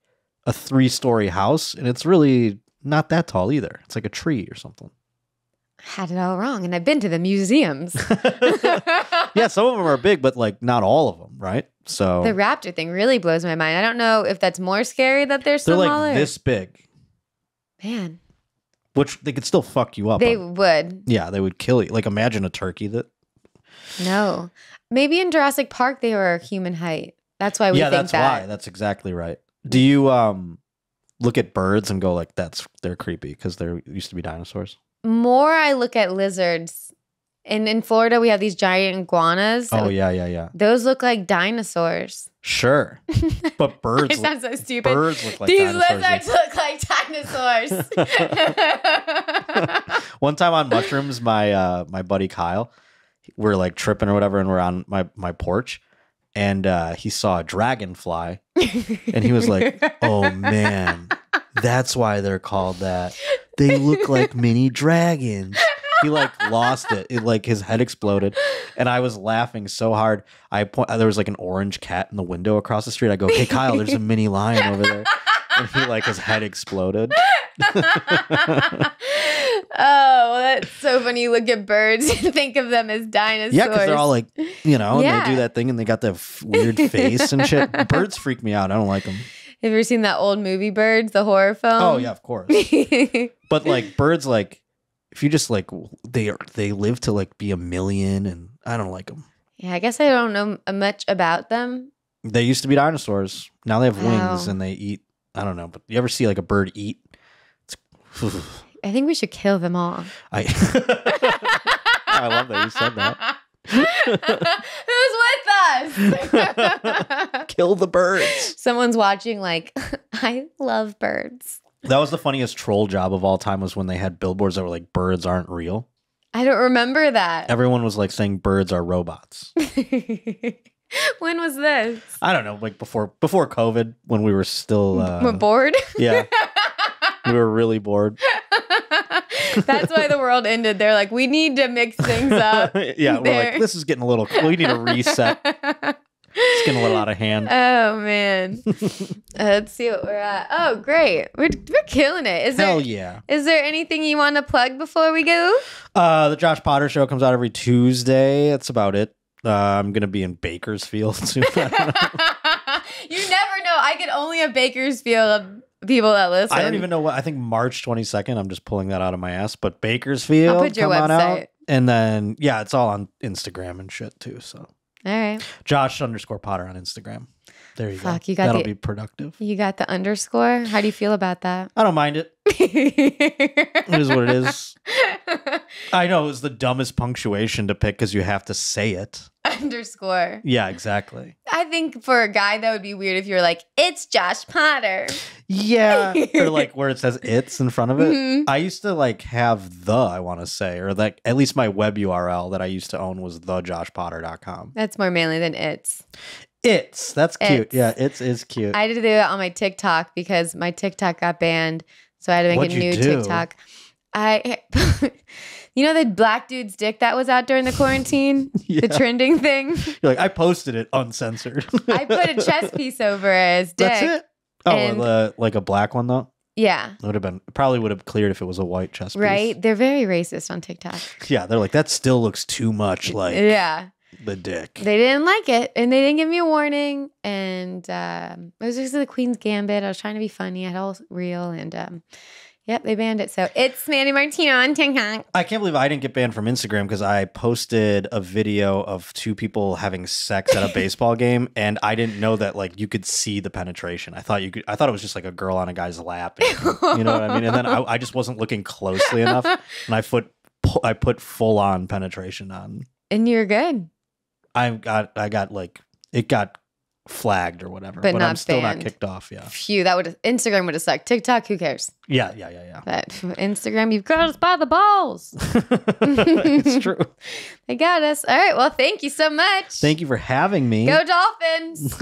a 3-story house, and it's really not that tall either. It's like a tree or something. Had it all wrong, and I've been to the museums. Yeah, some of them are big, but like not all of them, right? So the raptor thing really blows my mind. I don't know if that's more scary that they're smaller. They're like or... this big. Man. Which they could still fuck you up. They would. Yeah, they would kill you. Like imagine a turkey that... No. Maybe in Jurassic Park they were human height. That's why we think that. Yeah, that's why. That's exactly right. Do you look at birds and go like, they're creepy because they used to be dinosaurs? More I look at lizards. And in Florida, we have these giant iguanas. Oh, yeah. Those look like dinosaurs. Sure. But birds... It sounds so stupid. Birds look like These dinosaurs. These lizards look like dinosaurs. One time on mushrooms, my buddy Kyle, we're like tripping or whatever, and we're on my porch. And he saw a dragonfly, and he was like, oh, man, that's why they're called that. They look like mini dragons. He like lost it. It like his head exploded, and I was laughing so hard. There was like an orange cat in the window across the street. I go, hey, Kyle, there's a mini lion over there. And he like his head exploded. Oh, that's so funny. You look at birds and think of them as dinosaurs. Yeah, because they're all like, and they do that thing and they got that weird face and shit. Birds freak me out. I don't like them. Have you ever seen that old movie Birds, the horror film? Oh, yeah, of course. But like birds, like if you just like, they live to like be 1 million, and I don't like them. Yeah, I guess I don't know much about them. They used to be dinosaurs. Now they have wings and they eat. I don't know, but you ever see like a bird eat? I think we should kill them all. I love that you said that. Who's with us? Kill the birds. Someone's watching like, I love birds. That was the funniest troll job of all time, was when they had billboards that were like, birds aren't real. I don't remember that. Everyone was like saying birds are robots. When was this? I don't know, like before COVID, when we were still... We're bored? Yeah. We were really bored. That's why the world ended. They're like, we need to mix things up. Yeah, we're like, this is getting a little... We need a reset. It's getting a little out of hand. Oh, man. Let's see what we're at. Oh, great. We're killing it. Hell yeah. Is there anything you want to plug before we go? The Josh Potter Show comes out every Tuesday. That's about it. I'm going to be in Bakersfield soon. You never know. I could only have Bakersfield of people that listen. I don't even know what. I think March 22nd. I'm just pulling that out of my ass. But Bakersfield, I'll put your website. Out. And then, yeah, it's all on Instagram and shit too. So, all right. Josh_Potter on Instagram. There you go. That'll be productive. You got the underscore. How do you feel about that? I don't mind it. It is what it is. I know it was the dumbest punctuation to pick because you have to say it. underscore. Yeah, exactly. I think for a guy, that would be weird if you were like, it's Josh Potter. Yeah. Or like where it says it's in front of it. Mhm. I used to like have I want to say, or like at least my web URL that I used to own was thejoshpotter.com. That's more manly than it's. That's cute. It's. Yeah, it's is cute. I had to do that on my TikTok because my TikTok got banned. So I had to make What'd a you new do? TikTok. You know the black dude's dick that was out during the quarantine? Yeah. The trending thing? You're like, I posted it uncensored. I put a chest piece over his dick. That's it? Oh, And- like a black one though? Yeah. It would have been, probably would have cleared if it was a white chest piece. Right? They're very racist on TikTok. Yeah, they're like, that still looks too much like Yeah. the dick. They didn't like it, and they didn't give me a warning. And it was just the Queen's Gambit. I was trying to be funny. I had all real, and yep, they banned it. So it's Mandy Martino on TikTok. I can't believe I didn't get banned from Instagram because I posted a video of two people having sex at a baseball game, and I didn't know that like you could see the penetration. I thought it was just like a girl on a guy's lap. And, you know what I mean? And then I just wasn't looking closely enough, and I put full on penetration on. And you're good. I got like it got flagged or whatever, But but not I'm still banned. not kicked off. Yeah, Phew, Instagram would have sucked. TikTok, who cares? yeah. But Instagram, you've got us by the balls. It's true. They got us. All right. Well, thank you so much. Thank you for having me. Go Dolphins.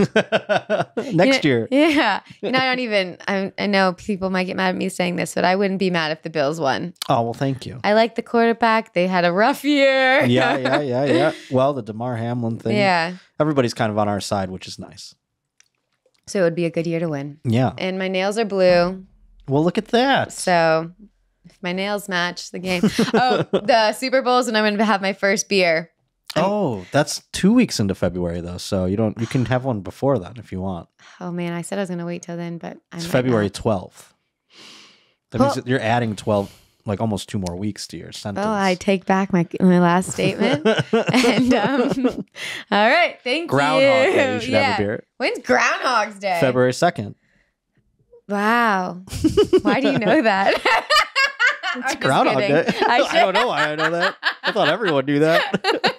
Next year. Yeah. I don't even, I know people might get mad at me saying this, but I wouldn't be mad if the Bills won. Oh, well, thank you. I like the quarterback. They had a rough year. Yeah. Well, the DeMar Hamlin thing. Yeah. Everybody's kind of on our side, which is nice. So it would be a good year to win. Yeah. And my nails are blue. Well, look at that. So if my nails match the game. Oh, the Super Bowl's when I'm going to have my first beer. Oh, that's 2 weeks into February though, so you can have one before then if you want. Oh man, I said I was going to wait till then, but It's February 12th. That means that you're adding 12, like almost 2 more weeks to your sentence. Well, I take back my last statement. And all right, thank Groundhog you. Day, you should have a beer. When's Groundhog's Day? February 2nd. Wow. Why do you know that? It's Groundhog Day. I don't know why I know that. I thought everyone knew that.